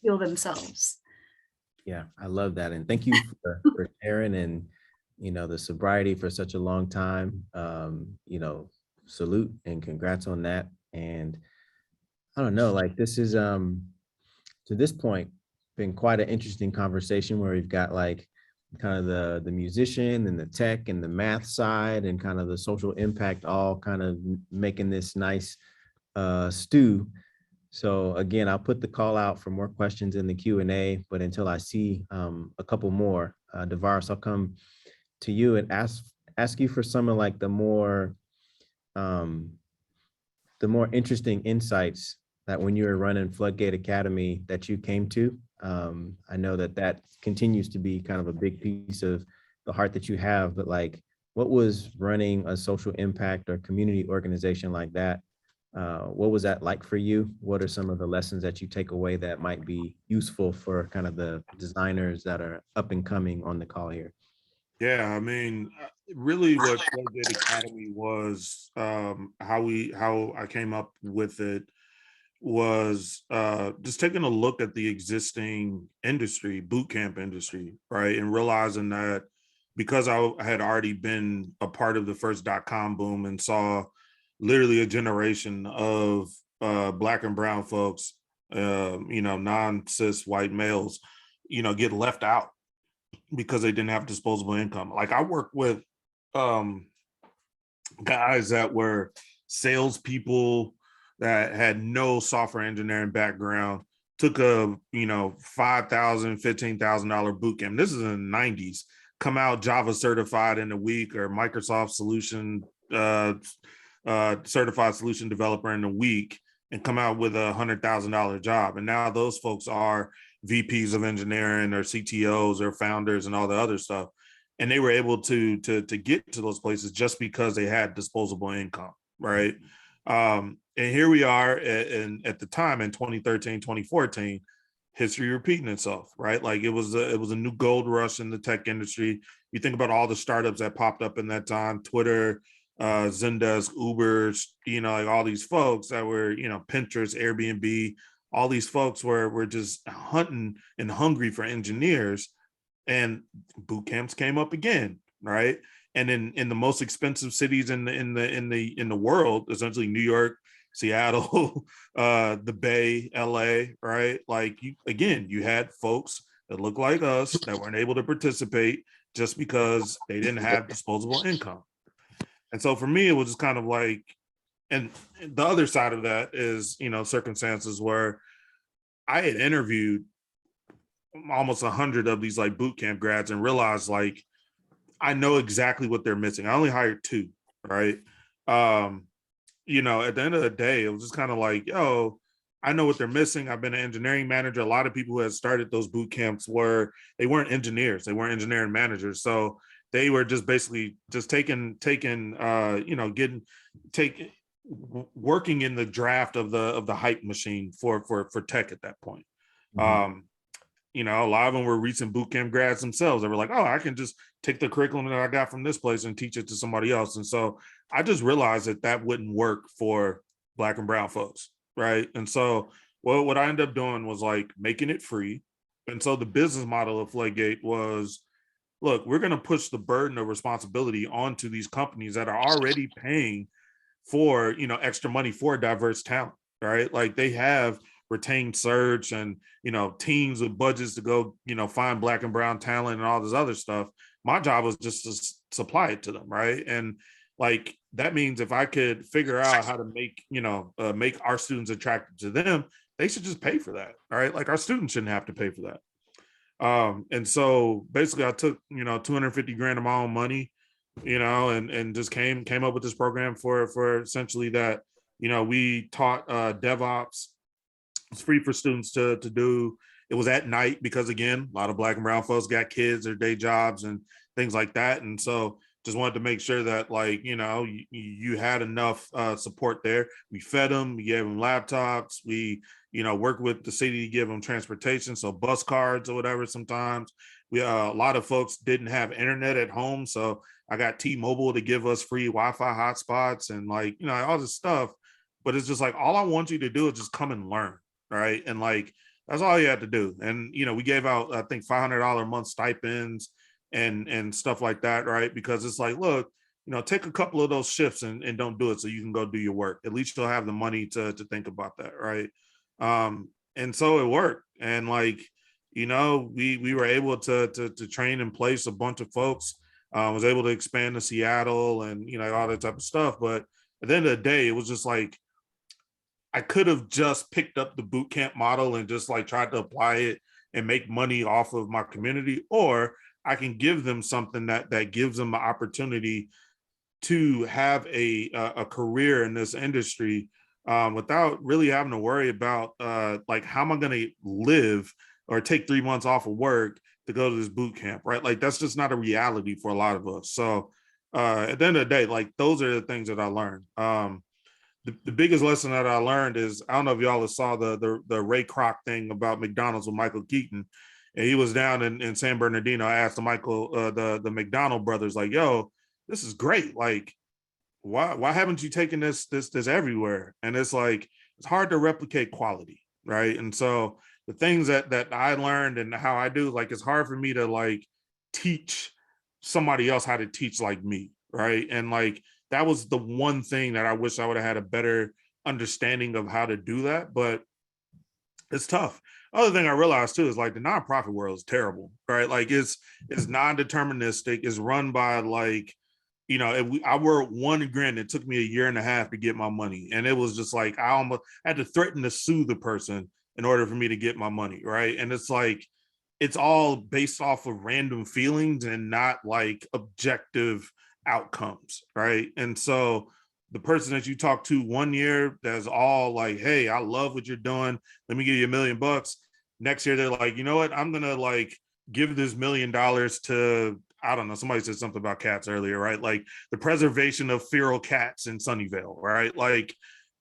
heal themselves. Yeah, I love that. And thank you for sharing, and, you know, the sobriety for such a long time. You know, salute and congrats on that. And I don't know, like this is to this point been quite an interesting conversation where we've got like kind of the musician and the tech and the math side and kind of the social impact all kind of making this nice stew. So again, I'll put the call out for more questions in the Q&A, but until I see a couple more, Devaris, I'll come to you and ask you for some of like the more interesting insights that when you were running Floodgate Academy that you came to. I know that continues to be kind of a big piece of the heart that you have, but like, what was running a social impact or community organization like that? What was that like for you? What are some of the lessons that you take away that might be useful for kind of the designers that are up and coming on the call here? Yeah, I mean, really what Floodgate Academy was, how I came up with it was just taking a look at the existing industry, boot camp industry, right? And realizing that because I had already been a part of the first .com boom and saw literally a generation of Black and brown folks, you know, non-cis white males, you know, get left out because they didn't have disposable income. Like I work with guys that were salespeople that had no software engineering background, took a, you know, $5,000, $15,000 boot camp. This is in the 90s, come out Java certified in a week, or Microsoft solution certified solution developer in a week, and come out with $100,000 job. And now those folks are VPs of engineering or CTOs or founders and all the other stuff. And they were able to get to those places just because they had disposable income, right? And here we are at the time in 2013, 2014, history repeating itself, right? Like it was a new gold rush in the tech industry. You think about all the startups that popped up in that time, Twitter, Zendesk, Uber, you know, like all these folks that were, you know, Pinterest, Airbnb, all these folks were just hunting and hungry for engineers, and boot camps came up again, right? And in the most expensive cities in the world, essentially New York, Seattle, the Bay, LA, right? Like you had folks that look like us that weren't able to participate just because they didn't have disposable income. And so for me, it was just kind of like, and the other side of that is, you know, circumstances where I had interviewed almost 100 of these like boot camp grads and realized like, I know exactly what they're missing. I only hired 2, right? You know, at the end of the day, it was just kind of like, yo, I know what they're missing. I've been an engineering manager. A lot of people who had started those boot camps they weren't engineers. They weren't engineering managers. So they were just basically just taking, you know, working in the draft of the hype machine for tech at that point. Mm-hmm. You know, a lot of them were recent boot camp grads themselves. They were like, oh, I can just take the curriculum that I got from this place and teach it to somebody else. And so I just realized that wouldn't work for Black and brown folks, right? And so what I ended up doing was like making it free. And so the business model of Floodgate was look, we're going to push the burden of responsibility onto these companies that are already paying for, you know, extra money for diverse talent, right? Like they have retained search and, you know, teams with budgets to go, you know, find Black and brown talent and all this other stuff. My job was just to supply it to them, right? And like that means if I could figure out how to make, you know, make our students attracted to them, they should just pay for that, all right? Like our students shouldn't have to pay for that. And so basically I took, you know, 250 grand of my own money, you know, and just came up with this program for essentially that, you know, we taught DevOps. It's free for students to do. It was at night because again, a lot of Black and brown folks got kids or day jobs and things like that. And so just wanted to make sure that like, you know, you had enough support there. We fed them, we gave them laptops, we, you know, worked with the city to give them transportation, so bus cards or whatever. Sometimes we a lot of folks didn't have internet at home, so I got T-Mobile to give us free Wi-Fi hotspots and like, you know, all this stuff. But it's just like, all I want you to do is just come and learn, right? And like, that's all you had to do. And, you know, we gave out, I think, $500 a month stipends and stuff like that, right? Because it's like, look, you know, take a couple of those shifts and don't do it so you can go do your work. At least you'll have the money to think about that, right? And so it worked. And like, you know, we were able to train and place a bunch of folks. Was able to expand to Seattle and, you know, all that type of stuff. But at the end of the day, it was just like, I could have just picked up the boot camp model and just like tried to apply it and make money off of my community, or I can give them something that gives them the opportunity to have a career in this industry without really having to worry about like, how am I going to live or take 3 months off of work to go to this boot camp, right? Like that's just not a reality for a lot of us. So at the end of the day, like those are the things that I learned. The biggest lesson that I learned is, I don't know if y'all saw the Ray Kroc thing about McDonald's with Michael Keaton. And he was down in San Bernardino. I asked the McDonald brothers, like, yo, this is great. Like, why haven't you taken this everywhere? And it's like, it's hard to replicate quality, right? And so the things that I learned and how I do, like, it's hard for me to like teach somebody else how to teach like me, right? And like, that was the one thing that I wish I would have had a better understanding of how to do that, but it's tough. Other thing I realized too is like the nonprofit world is terrible, right? Like it's non-deterministic. It's run by like, you know, I worked one grant. It took me a year and a half to get my money, and it was just like I almost had to threaten to sue the person in order for me to get my money, right? And it's like it's all based off of random feelings and not like objective outcomes, right? And so the person that you talk to 1 year that's all like, hey, I love what you're doing, let me give you $1 million. Next year they're like, you know what, I'm gonna like give this $1 million to, I don't know, somebody said something about cats earlier, right? Like the preservation of feral cats in Sunnyvale, right? Like,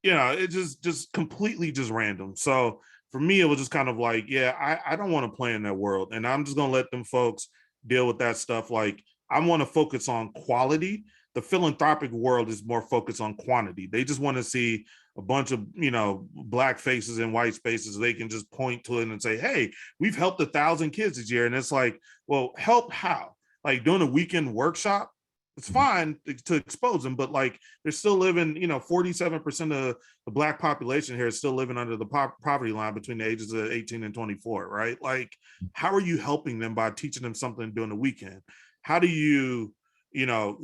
you know, it just completely just random. So for me, it was just kind of like, yeah, I don't want to play in that world, and I'm just gonna let them folks deal with that stuff. Like, I want to focus on quality. The philanthropic world is more focused on quantity. They just want to see a bunch of, you know, Black faces and white spaces. They can just point to it and say, hey, we've helped 1,000 kids this year. And it's like, well, help how? Like doing a weekend workshop? It's fine to expose them, but like they're still living, you know, 47% of the Black population here is still living under the poverty line between the ages of 18 and 24, right? Like, how are you helping them by teaching them something during the weekend? How do you, you know,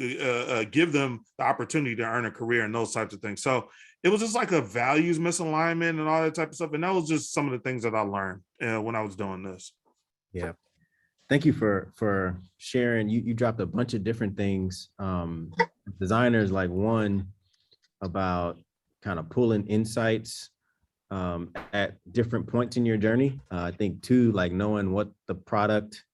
give them the opportunity to earn a career and those types of things? So it was just like a values misalignment and all that type of stuff. And that was just some of the things that I learned when I was doing this. Yeah. Thank you for sharing. You dropped a bunch of different things. Designers, like one about kind of pulling insights at different points in your journey. I think two, like knowing what the product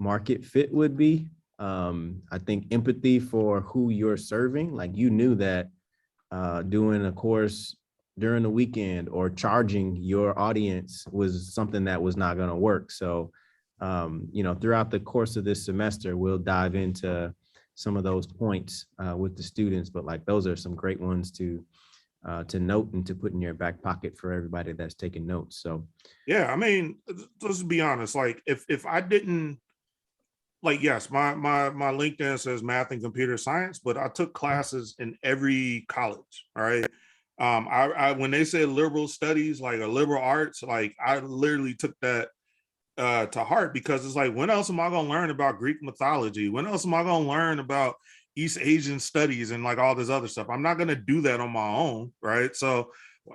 market fit would be. I think empathy for who you're serving. Like you knew that doing a course during the weekend or charging your audience was something that was not going to work. So, you know, throughout the course of this semester, we'll dive into some of those points with the students, but like those are some great ones to note and to put in your back pocket for everybody that's taking notes. So, yeah, I mean, let's be honest. Like if I didn't, like, yes, my LinkedIn says math and computer science, but I took classes in every college. All right. I when they say liberal studies, like a liberal arts, like I literally took that to heart, because it's like, when else am I going to learn about Greek mythology? When else am I going to learn about East Asian studies and like all this other stuff? I'm not going to do that on my own, right? So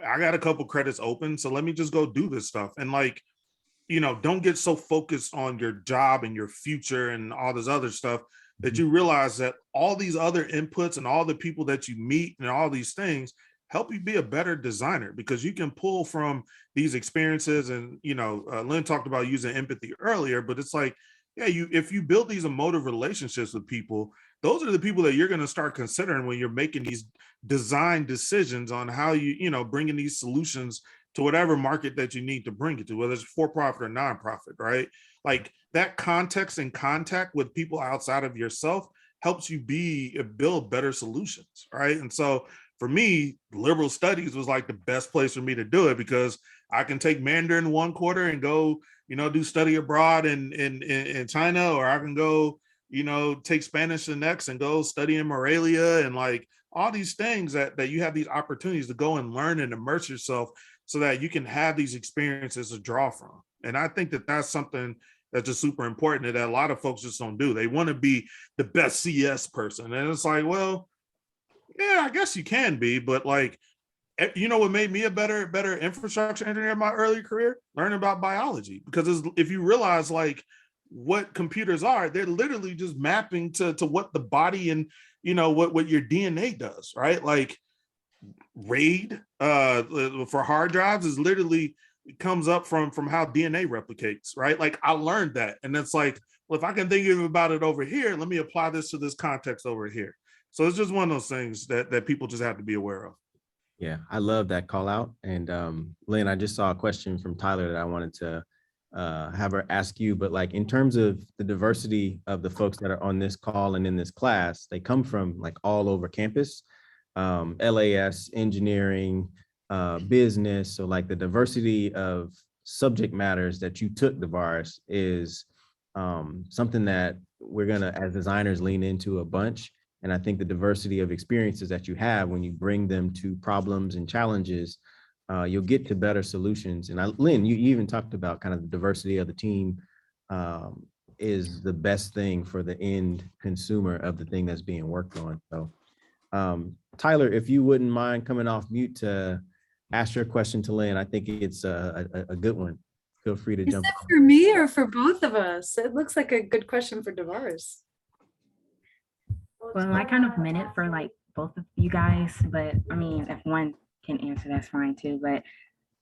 I got a couple credits open, so let me just go do this stuff. And like, don't get so focused on your job and your future and all this other stuff that you realize that all these other inputs and all the people that you meet and all these things help you be a better designer, because you can pull from these experiences. And Lynn talked about using empathy earlier, but it's like, yeah, if you build these emotive relationships with people, those are the people that you're going to start considering when you're making these design decisions on how bringing these solutions to whatever market that you need to bring it to, whether it's for profit or nonprofit, right? Like that context and contact with people outside of yourself helps you build better solutions, right? And so for me, liberal studies was like the best place for me to do it, because I can take Mandarin one quarter and go, do study abroad in China, or I can go, take Spanish the next and go study in Morelia, and like all these things that you have these opportunities to go and learn and immerse yourself, so that you can have these experiences to draw from. And I think that that's something that's just super important that a lot of folks just don't do. They want to be the best CS person. And it's like, well, yeah, I guess you can be, but like, what made me a better infrastructure engineer in my early career? Learning about biology. Because if you realize like what computers are, they're literally just mapping to what the body and, what your DNA does, right? Like, RAID for hard drives is literally, it comes up from how DNA replicates, right? Like I learned that, and it's like, well, if I can think about it over here, let me apply this to this context over here. So it's just one of those things that people just have to be aware of. Yeah, I love that call out. And Lynn, I just saw a question from Tyler that I wanted to have her ask you, but like in terms of the diversity of the folks that are on this call and in this class, they come from like all over campus. LAS, engineering, business. So like the diversity of subject matters that you took, Devaris, is something that we're gonna, as designers, lean into a bunch. And I think the diversity of experiences that you have when you bring them to problems and challenges, you'll get to better solutions. And Lynn, you even talked about kind of the diversity of the team is the best thing for the end consumer of the thing that's being worked on. So Tyler, if you wouldn't mind coming off mute to ask your question to Lynn, I think it's a good one. Feel free to jump. Is it for me or for both of us? It looks like a good question for Devaris. Well, I kind of meant it for like both of you guys, but I mean, if one can answer, that's fine too. But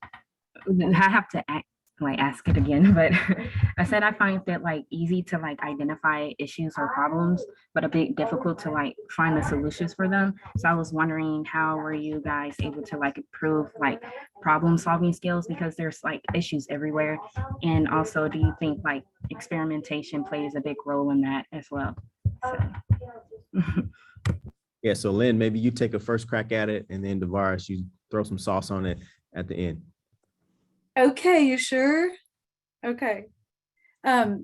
I have to ask it again. But I said I find that like easy to like identify issues or problems, but a bit difficult to like find the solutions for them. So I was wondering, how were you guys able to like improve like problem solving skills, because there's like issues everywhere? And also, do you think like experimentation plays a big role in that as well? So. Yeah, so Lynn, maybe you take a first crack at it, and then Devaris, you throw some sauce on it at the end. Okay, you sure? Okay. Oh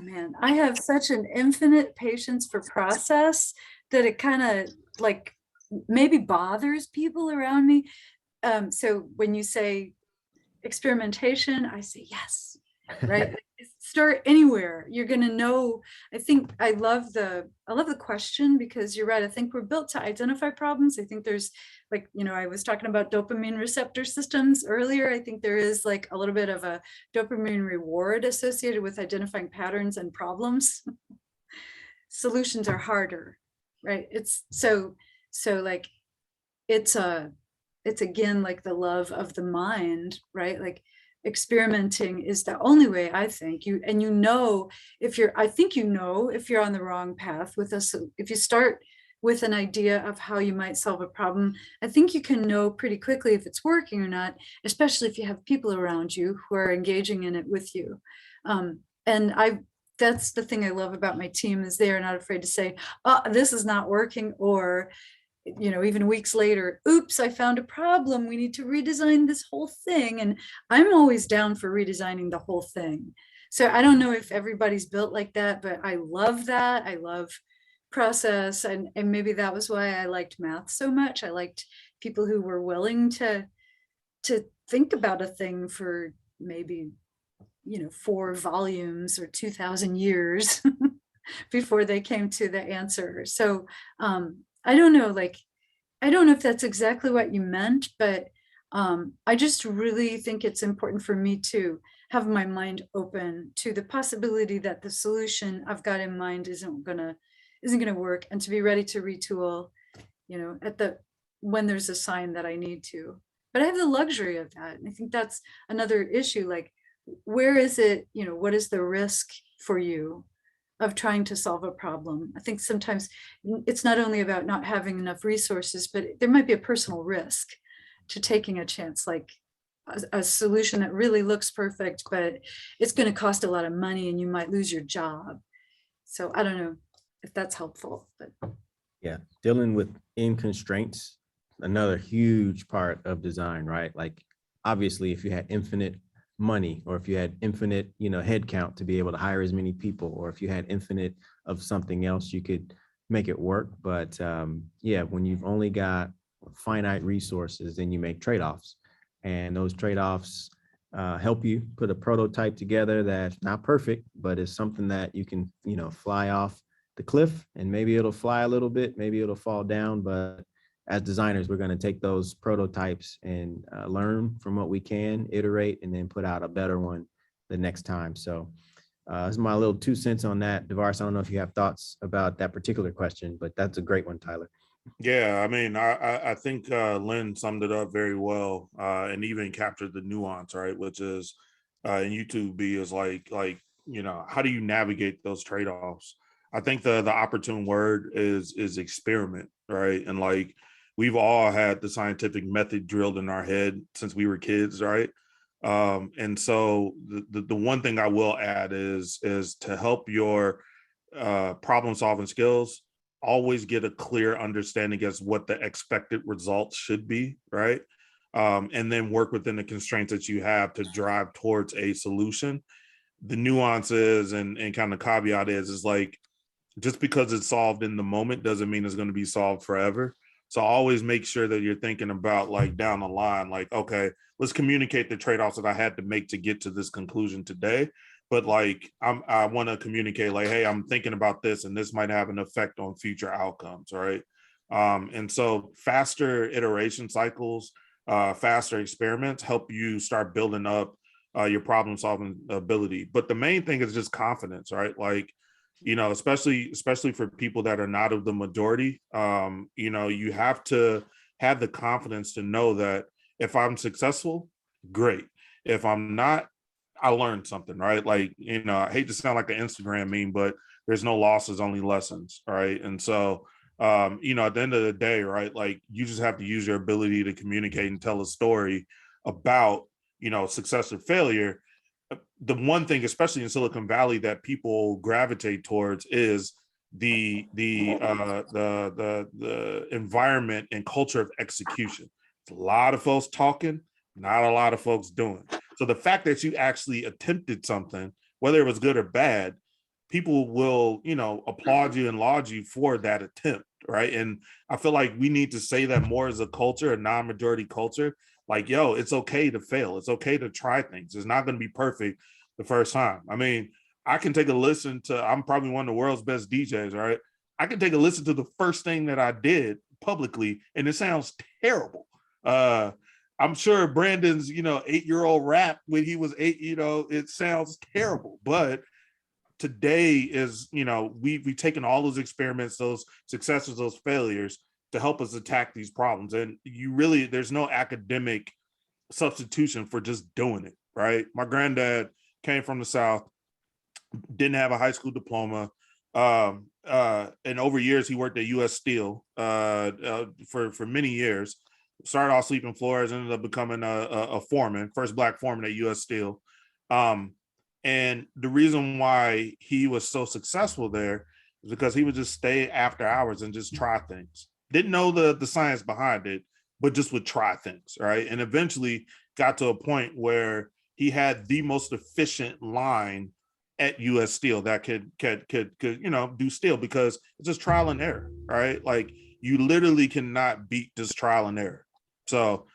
man, I have such an infinite patience for process that it kind of like maybe bothers people around me. So when you say experimentation, I say yes, right? Start anywhere. You're gonna know. I think I love the question, because you're right. I think we're built to identify problems. I think there's like, I was talking about dopamine receptor systems earlier. I think there is like a little bit of a dopamine reward associated with identifying patterns and problems. Solutions are harder, right? It's so like it's again like the love of the mind, right? Like experimenting is the only way, I think. If you're on the wrong path with us. If you start with an idea of how you might solve a problem, I think you can know pretty quickly if it's working or not, especially if you have people around you who are engaging in it with you. That's the thing I love about my team, is they are not afraid to say, oh, this is not working, or even weeks later, oops, I found a problem. We need to redesign this whole thing. And I'm always down for redesigning the whole thing. So I don't know if everybody's built like that, but I love that. I love process, and maybe that was why I liked math so much. I liked people who were willing to think about a thing for maybe, 4 volumes or 2,000 years before they came to the answer. So I don't know, like, I don't know if that's exactly what you meant, but I just really think it's important for me to have my mind open to the possibility that the solution I've got in mind isn't gonna work, and to be ready to retool, when there's a sign that I need to. But I have the luxury of that. And I think that's another issue. Like, where is it, what is the risk for you of trying to solve a problem? I think sometimes it's not only about not having enough resources, but there might be a personal risk to taking a chance, like a solution that really looks perfect, but it's going to cost a lot of money and you might lose your job. So I don't know if that's helpful, but Yeah, dealing with constraints, another huge part of design, right? Like, obviously, if you had infinite money, or if you had infinite, head count to be able to hire as many people, or if you had infinite of something else, you could make it work. But yeah, when you've only got finite resources, then you make trade-offs, and those trade-offs help you put a prototype together that's not perfect, but is something that you can, fly off the cliff, and maybe it'll fly a little bit, maybe it'll fall down. But as designers, we're going to take those prototypes and learn from what we can, iterate, and then put out a better one the next time. So that's my little 2 cents on that. Devaris, I don't know if you have thoughts about that particular question, but that's a great one, Tyler. Yeah, I mean, I think Lynn summed it up very well, and even captured the nuance, right? Which is, in YouTube, is like how do you navigate those trade-offs? I think the opportune word is experiment, right? And like, we've all had the scientific method drilled in our head since we were kids, right? And so the one thing I will add is to help your problem solving skills, always get a clear understanding as what the expected results should be, right? And then work within the constraints that you have to drive towards a solution. The nuances and kind of caveat is like, just because it's solved in the moment doesn't mean it's going to be solved forever. So always make sure that you're thinking about, like, down the line, like, okay, let's communicate the trade-offs that I had to make to get to this conclusion today. But like, I want to communicate, like, hey, I'm thinking about this, and this might have an effect on future outcomes, right? And so faster iteration cycles, faster experiments help you start building up your problem solving ability. But the main thing is just confidence, right? Like, especially for people that are not of the majority, you have to have the confidence to know that if I'm successful, great. If I'm not, I learned something, right? Like, I hate to sound like an Instagram meme, but there's no losses, only lessons, right? And so, at the end of the day, right, like, you just have to use your ability to communicate and tell a story about, success or failure. The one thing, especially in Silicon Valley, that people gravitate towards is the environment and culture of execution. It's a lot of folks talking, not a lot of folks doing. So the fact that you actually attempted something, whether it was good or bad, people will, applaud you and laud you for that attempt, right? And I feel like we need to say that more as a culture, a non-majority culture. Like, yo, it's okay to fail. It's okay to try things. It's not going to be perfect the first time. I mean, I can take a listen to, I'm probably one of the world's best DJs, right? I can take a listen to the first thing that I did publicly, and it sounds terrible. I'm sure Brandon's, 8-year-old rap when he was 8, it sounds terrible. But today is, we've taken all those experiments, those successes, those failures to help us attack these problems. And there's no academic substitution for just doing it, right? My granddad came from the South, didn't have a high school diploma. And over years, he worked at U.S. Steel for many years. Started off sweeping floors, ended up becoming a foreman, first Black foreman at U.S. Steel. And the reason why he was so successful there is because he would just stay after hours and just try things. Didn't know the science behind it, but just would try things, right? And eventually got to a point where he had the most efficient line at US Steel that could you know, do steel, because it's just trial and error, right? Like you literally cannot beat this trial and error. So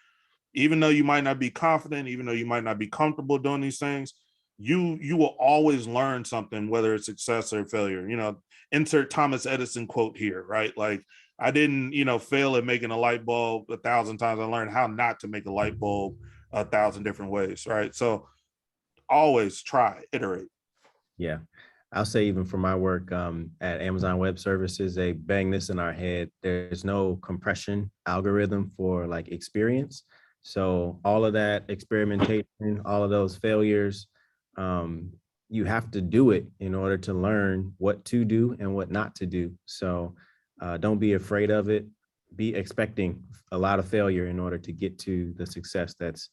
even though you might not be confident, even though you might not be comfortable doing these things, you will always learn something, whether it's success or failure. You know, insert Thomas Edison quote here, right? Like I didn't, you know, fail at making a light bulb 1,000 times. I learned how not to make a light bulb 1,000 different ways, right? So always try, iterate. Yeah. I'll say even for my work at Amazon Web Services, they bang this in our head. There's no compression algorithm for like experience. So all of that experimentation, all of those failures, you have to do it in order to learn what to do and what not to do. So don't be afraid of it. Be expecting a lot of failure in order to get to the success that's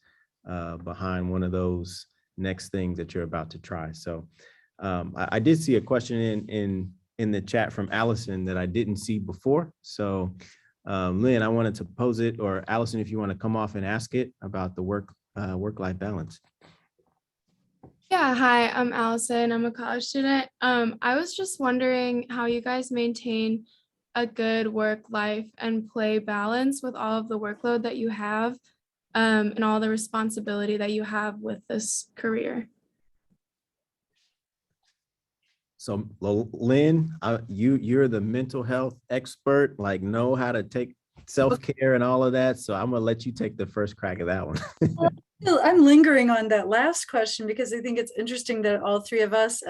behind one of those next things that you're about to try. So I did see a question in the chat from Allison that I didn't see before. So Lynn, I wanted to pose it, or Allison, if you want to come off and ask it about the work-life balance. Yeah, hi, I'm Allison. I'm a college student. I was just wondering how you guys maintain a good work-life and play balance with all of the workload that you have, and all the responsibility that you have with this career. So Lynn, you're the mental health expert, like know how to take self-care and all of that. So I'm gonna let you take the first crack at that one. I'm lingering on that last question because I think it's interesting that all three of us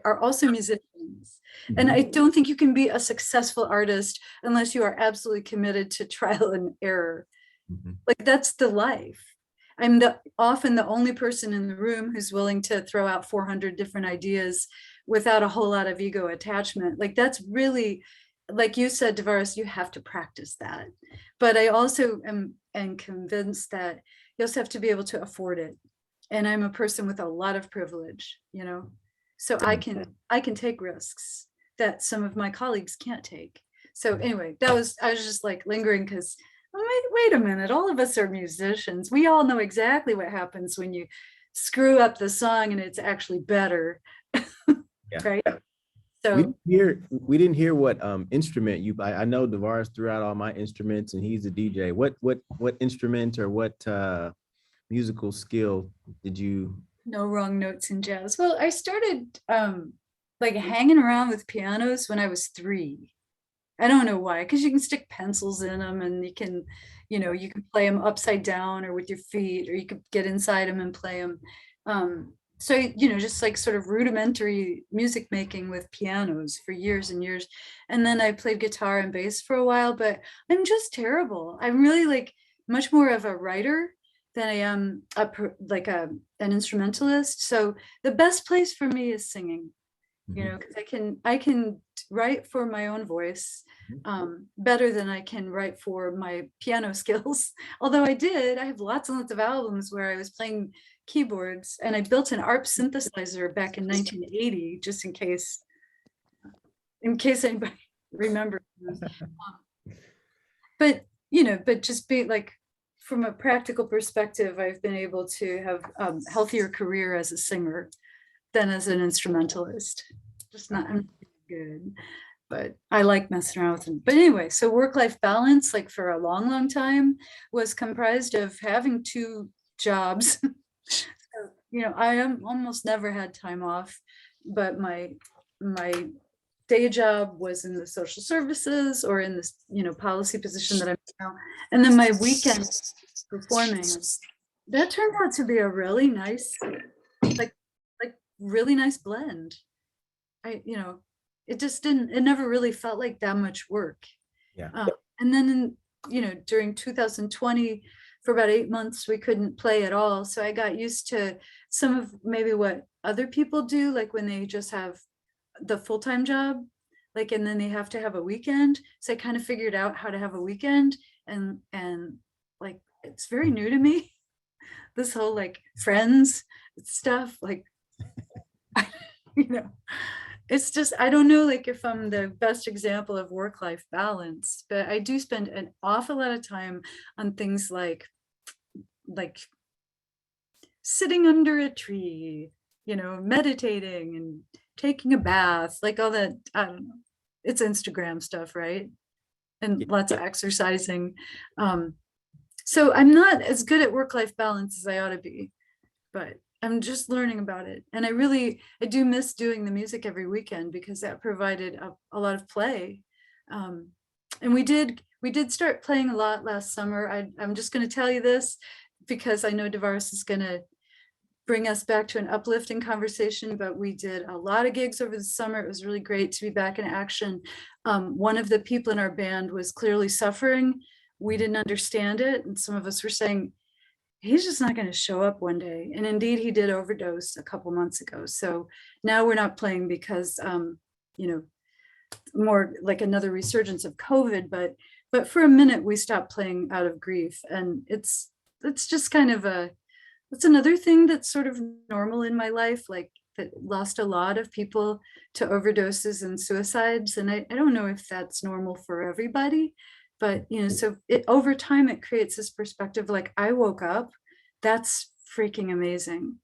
are also musicians. And I don't think you can be a successful artist unless you are absolutely committed to trial and error. Like that's the life. I'm often the only person in the room who's willing to throw out 400 different ideas without a whole lot of ego attachment. Like that's really, like you said, Devaris, you have to practice that. But I also am convinced that you also have to be able to afford it. And I'm a person with a lot of privilege, you know, so I can take risks that some of my colleagues can't take. So anyway, I was just like lingering because wait a minute, all of us are musicians. We all know exactly what happens when you screw up the song and it's actually better. Yeah. Right. So we didn't hear what instrument you. I know Devaris threw out all my instruments and he's a DJ. What instrument or what musical skill did you? No wrong notes in jazz. Well, I started like hanging around with pianos when I was 3. I don't know why, because you can stick pencils in them and you can, you know, you can play them upside down or with your feet, or you could get inside them and play them. So, you know, just like sort of rudimentary music making with pianos for years and years. And then I played guitar and bass for a while, but I'm just terrible. I'm really like much more of a writer than I am an instrumentalist. So the best place for me is singing, you know, because I can write for my own voice better than I can write for my piano skills. Although I have lots and lots of albums where I was playing keyboards, and I built an ARP synthesizer back in 1980, just in case anybody remembers. But you know, but just be like, from a practical perspective, I've been able to have a healthier career as a singer than as an instrumentalist. Just not I'm good, but I like messing around with them. But anyway, so work-life balance, like for a long, long time, was comprised of having 2 jobs. So, you know, I almost never had time off, but my day job was in the social services or in this, you know, policy position that I'm in now. And then my weekend performing, that turned out to be a really nice, like really nice blend. You know, it never really felt like that much work. Yeah. And then, you know, during 2020, for about 8 months, we couldn't play at all. So I got used to some of maybe what other people do, like when they just have the full-time job, like, and then they have to have a weekend. So I kind of figured out how to have a weekend, and like, it's very new to me, this whole like friends stuff, like, you know, it's just, I don't know, like if I'm the best example of work-life balance, but I do spend an awful lot of time on things like sitting under a tree, meditating and taking a bath, like all that. I don't know. It's Instagram stuff, right? And lots of exercising. So I'm not as good at work-life balance as I ought to be, but I'm just learning about it. And I do miss doing the music every weekend because that provided a lot of play. And we did start playing a lot last summer. I'm just going to tell you this because I know Devaris is going to bring us back to an uplifting conversation, but we did a lot of gigs over the summer. It was really great to be back in action. One of the people in our band was clearly suffering. We didn't understand it. And some of us were saying, he's just not going to show up one day. And indeed, he did overdose a couple months ago. So now we're not playing because, more like another resurgence of COVID, but for a minute we stopped playing out of grief. And it's just kind of that's another thing that's sort of normal in my life, like that lost a lot of people to overdoses and suicides. And I don't know if that's normal for everybody, but so over time it creates this perspective like I woke up. That's freaking amazing.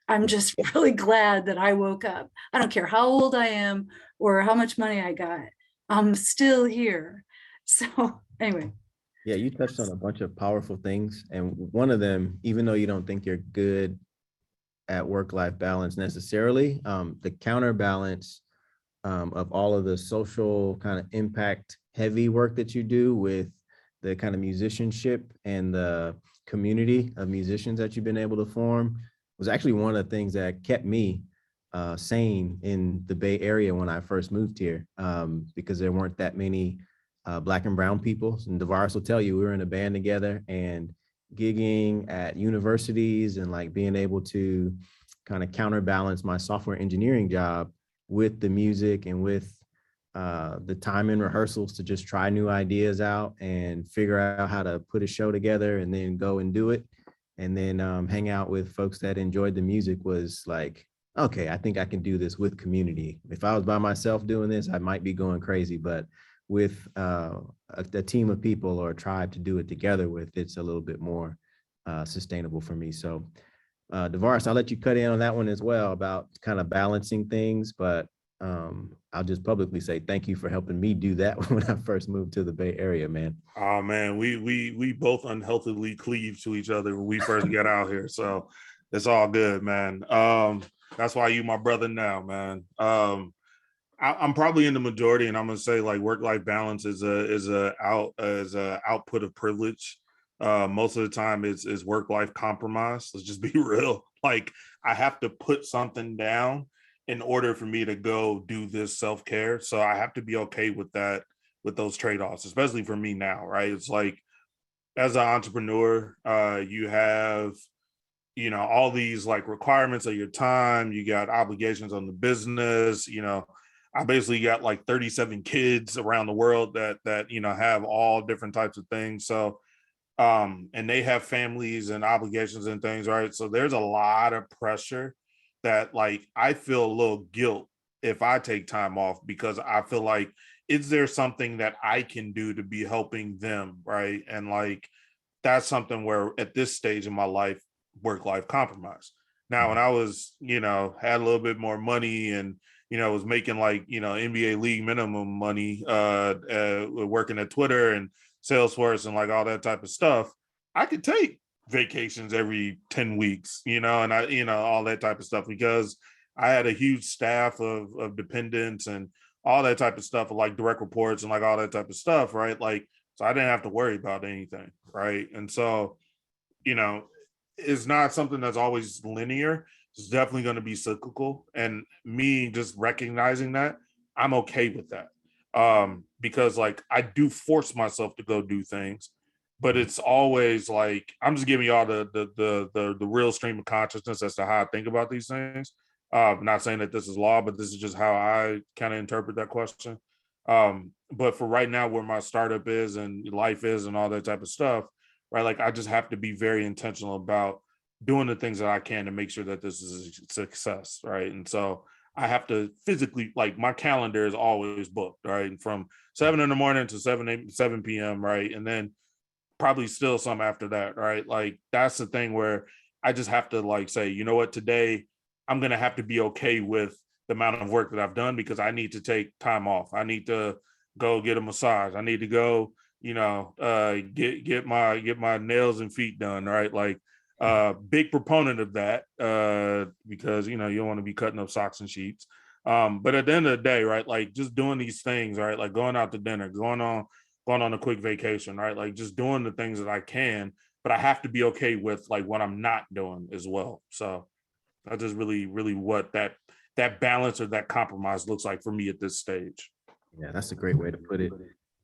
I'm just really glad that I woke up. I don't care how old I am or how much money I got. I'm still here. So anyway. Yeah, you touched on a bunch of powerful things. And one of them, even though you don't think you're good at work-life balance necessarily, the counterbalance of all of the social kind of impact heavy work that you do with the kind of musicianship and the community of musicians that you've been able to form was actually one of the things that kept me sane in the Bay Area when I first moved here, because there weren't that many Black and brown people. And Devaris will tell you, we were in a band together and gigging at universities and like being able to kind of counterbalance my software engineering job with the music and with the time in rehearsals to just try new ideas out and figure out how to put a show together and then go and do it. And then hang out with folks that enjoyed the music was like, okay, I think I can do this with community. If I was by myself doing this, I might be going crazy, but with a team of people or a tribe to do it together with, it's a little bit more sustainable for me. So Devaris, I'll let you cut in on that one as well about kind of balancing things, but I'll just publicly say thank you for helping me do that when I first moved to the Bay Area, man. Oh man, we both unhealthily cleaved to each other when we first got out here. So it's all good, man. That's why you my brother now, man. I'm probably in the majority, and I'm gonna say like work-life balance is a output of privilege. Most of the time it's work-life compromise. Let's just be real. Like I have to put something down in order for me to go do this self-care. So I have to be okay with that, with those trade-offs, especially for me now, right? It's like as an entrepreneur, you have all these like requirements of your time, you got obligations on the business, I basically got like 37 kids around the world that have all different types of things. So and they have families and obligations and things, right? So there's a lot of pressure that like I feel a little guilt if I take time off, because I feel like, is there something that I can do to be helping them, right? And like that's something where at this stage in my life, work-life compromise. Now when I was had a little bit more money and was making like NBA league minimum money working at Twitter and Salesforce and like all that type of stuff, I could take vacations every 10 weeks, and I all that type of stuff, because I had a huge staff of dependents and all that type of stuff, like direct reports and like all that type of stuff, right? Like, so I didn't have to worry about anything, right? And so it's not something that's always linear. It's definitely going to be cyclical, and me just recognizing that, I'm okay with that, because like I do force myself to go do things, but it's always like I'm just giving y'all the real stream of consciousness as to how I think about these things. I'm not saying that this is law, but this is just how I kind of interpret that question. But for right now, where my startup is and life is and all that type of stuff, right? Like I just have to be very intentional about doing the things that I can to make sure that this is a success, right? And so I have to physically, like my calendar is always booked, right? From 7 a.m. to 7 p.m., right? And then probably still some after that, right? Like that's the thing where I just have to like say, you know what, today I'm going to have to be okay with the amount of work that I've done, because I need to take time off. I need to go get a massage. I need to go, get my nails and feet done. Right. Like, big proponent of that, because, you don't want to be cutting up socks and sheets. But at the end of the day, right, like just doing these things, right, like going out to dinner, going on a quick vacation, right, like just doing the things that I can, but I have to be okay with like what I'm not doing as well. So that's just really what that balance or that compromise looks like for me at this stage. Yeah, that's a great way to put it.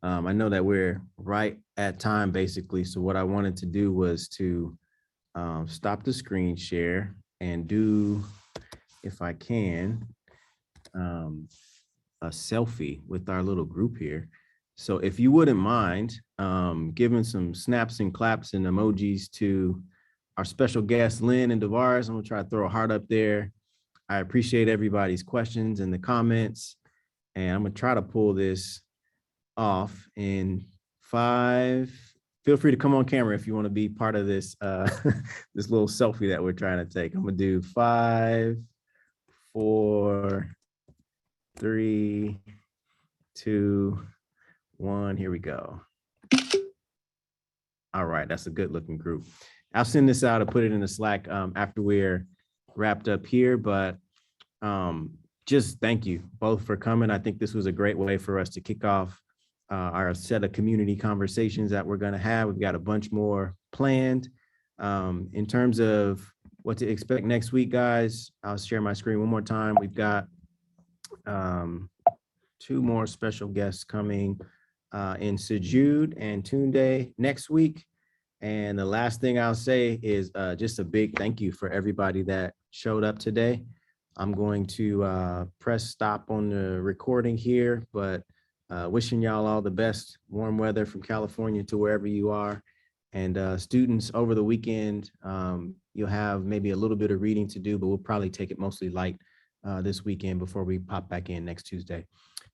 I know that we're right at time basically. So what I wanted to do was to stop the screen share and do, if I can, a selfie with our little group here. So if you wouldn't mind giving some snaps and claps and emojis to our special guests, Lynn and Devaris. I'm gonna try to throw a heart up there. I appreciate everybody's questions and the comments. And I'm gonna try to pull this off in 5. Feel free to come on camera if you want to be part of this this little selfie that we're trying to take. I'm gonna do 5, 4, 3, 2, 1. Here we go. All right, that's a good looking group. I'll send this out and put it in the Slack after we're wrapped up here, but just thank you both for coming. I think this was a great way for us to kick off our set of community conversations that we're going to have. We've got a bunch more planned. In terms of what to expect next week, guys, I'll share my screen one more time. We've got 2 more special guests coming in Sajud and Tunde next week. And the last thing I'll say is just a big thank you for everybody that showed up today. I'm going to press stop on the recording here, but wishing y'all all the best, warm weather from California to wherever you are. And students, over the weekend, you'll have maybe a little bit of reading to do, but we'll probably take it mostly light this weekend before we pop back in next Tuesday.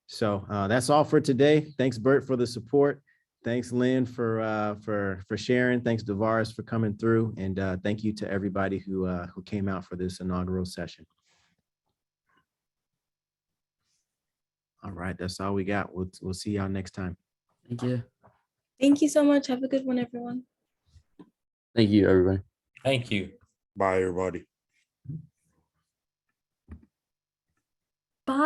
So that's all for today. Thanks, Bert, for the support. Thanks, Lynn, for sharing. Thanks, Devaris, for coming through. And thank you to everybody who came out for this inaugural session. All right, that's all we got. We'll see y'all next time. Thank you. Thank you so much. Have a good one, everyone. Thank you, everybody. Thank you. Bye, everybody.